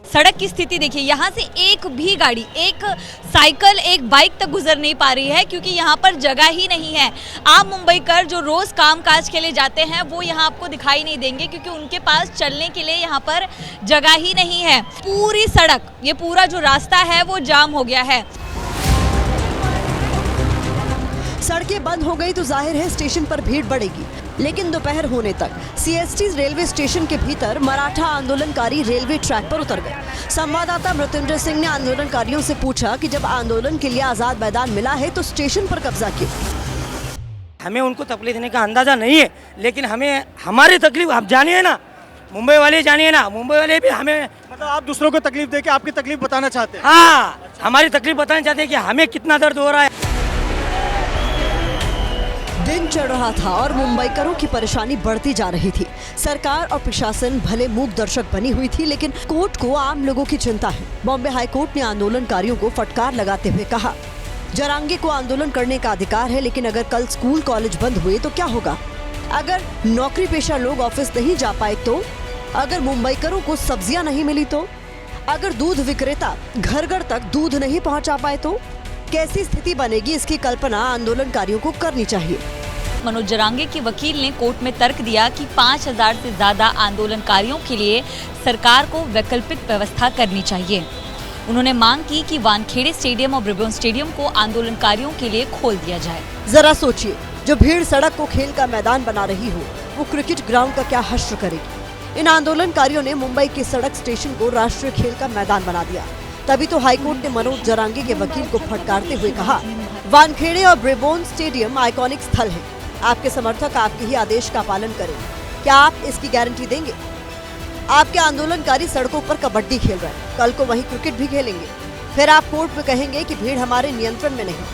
सड़क की स्थिति देखिए, यहाँ से एक भी गाड़ी, एक साइकिल, एक बाइक तक गुजर नहीं पा रही है क्योंकि यहाँ पर जगह ही नहीं है। आम मुंबईकर जो रोज कामकाज के लिए जाते हैं वो यहाँ आपको दिखाई नहीं देंगे क्योंकि उनके पास चलने के लिए यहाँ पर जगह ही नहीं है। पूरी सड़क, ये पूरा जो रास्ता है वो जाम हो गया है। सड़कें बंद हो गई तो जाहिर है स्टेशन पर भीड़ बढ़ेगी, लेकिन दोपहर होने तक सीएसटी रेलवे स्टेशन के भीतर मराठा आंदोलनकारी रेलवे ट्रैक पर उतर गए। संवाददाता मृत्युंजय सिंह ने आंदोलनकारियों से पूछा कि जब आंदोलन के लिए आजाद मैदान मिला है तो स्टेशन पर कब्जा क्यों? हमें उनको तकलीफ देने का अंदाजा नहीं है, लेकिन हमें हमारी तकलीफ आप जानिए ना, मुंबई वाले जानिए ना, मुंबई वाले भी हमें, मतलब आप दूसरों को तकलीफ देके आपकी तकलीफ बताना चाहते हैं? हाँ, हमारी तकलीफ बताना चाहते हैं कि हमें कितना दर्द हो रहा है। दिन चढ़ रहा था और मुंबईकरों की परेशानी बढ़ती जा रही थी। सरकार और प्रशासन भले मूक दर्शक बनी हुई थी, लेकिन कोर्ट को आम लोगों की चिंता है। बॉम्बे हाईकोर्ट ने आंदोलनकारियों को फटकार लगाते हुए कहा, जरांगे को आंदोलन करने का अधिकार है, लेकिन अगर कल स्कूल कॉलेज बंद हुए तो क्या होगा? अगर नौकरी पेशा लोग ऑफिस नहीं जा पाए तो? अगर मुंबईकरों को सब्जियां नहीं मिली तो? अगर दूध विक्रेता घर घर तक दूध नहीं पहुंचा पाए तो? कैसी स्थिति बनेगी, इसकी कल्पना आंदोलनकारियों को करनी चाहिए। मनोज जरांगे के वकील ने कोर्ट में तर्क दिया कि 5000 से ज्यादा आंदोलनकारियों के लिए सरकार को वैकल्पिक व्यवस्था करनी चाहिए। उन्होंने मांग की कि वानखेड़े स्टेडियम और ब्रिबोन स्टेडियम को आंदोलनकारियों के लिए खोल दिया जाए। जरा सोचिए, जो भीड़ सड़क को खेल का मैदान बना रही हो वो क्रिकेट ग्राउंड का क्या हश्र करेगी? इन आंदोलनकारियों ने मुंबई के सड़क स्टेशन को राष्ट्रीय खेल का मैदान बना दिया। तभी तो हाईकोर्ट ने मनोज जरांगे के वकील को फटकारते हुए कहा, वानखेड़े और ब्रिबोन स्टेडियम आइकॉनिक स्थल है, आपके समर्थक आपके ही आदेश का पालन करें। क्या आप इसकी गारंटी देंगे? आपके आंदोलनकारी सड़कों पर कबड्डी खेल रहे हैं, कल को वहीं क्रिकेट भी खेलेंगे, फिर आप कोर्ट में कहेंगे कि भीड़ हमारे नियंत्रण में नहीं।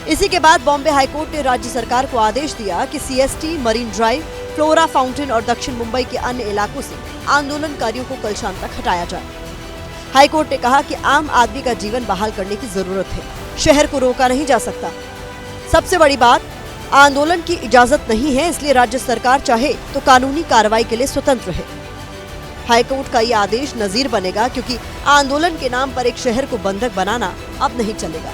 इसी के बाद बॉम्बे हाईकोर्ट ने राज्य सरकार को आदेश दिया कि CST, marine drive, flora fountain और दक्षिण मुंबई के अन्य इलाकों से आंदोलनकारियों को कल शाम तक हटाया जाए। हाईकोर्ट ने कहा कि आम आदमी का जीवन बहाल करने की जरूरत है, शहर को रोका नहीं जा सकता। सबसे बड़ी बात, आंदोलन की इजाजत नहीं है, इसलिए राज्य सरकार चाहे तो कानूनी कार्रवाई के लिए स्वतंत्र है। हाईकोर्ट का यह आदेश नजीर बनेगा क्योंकि आंदोलन के नाम पर एक शहर को बंधक बनाना अब नहीं चलेगा।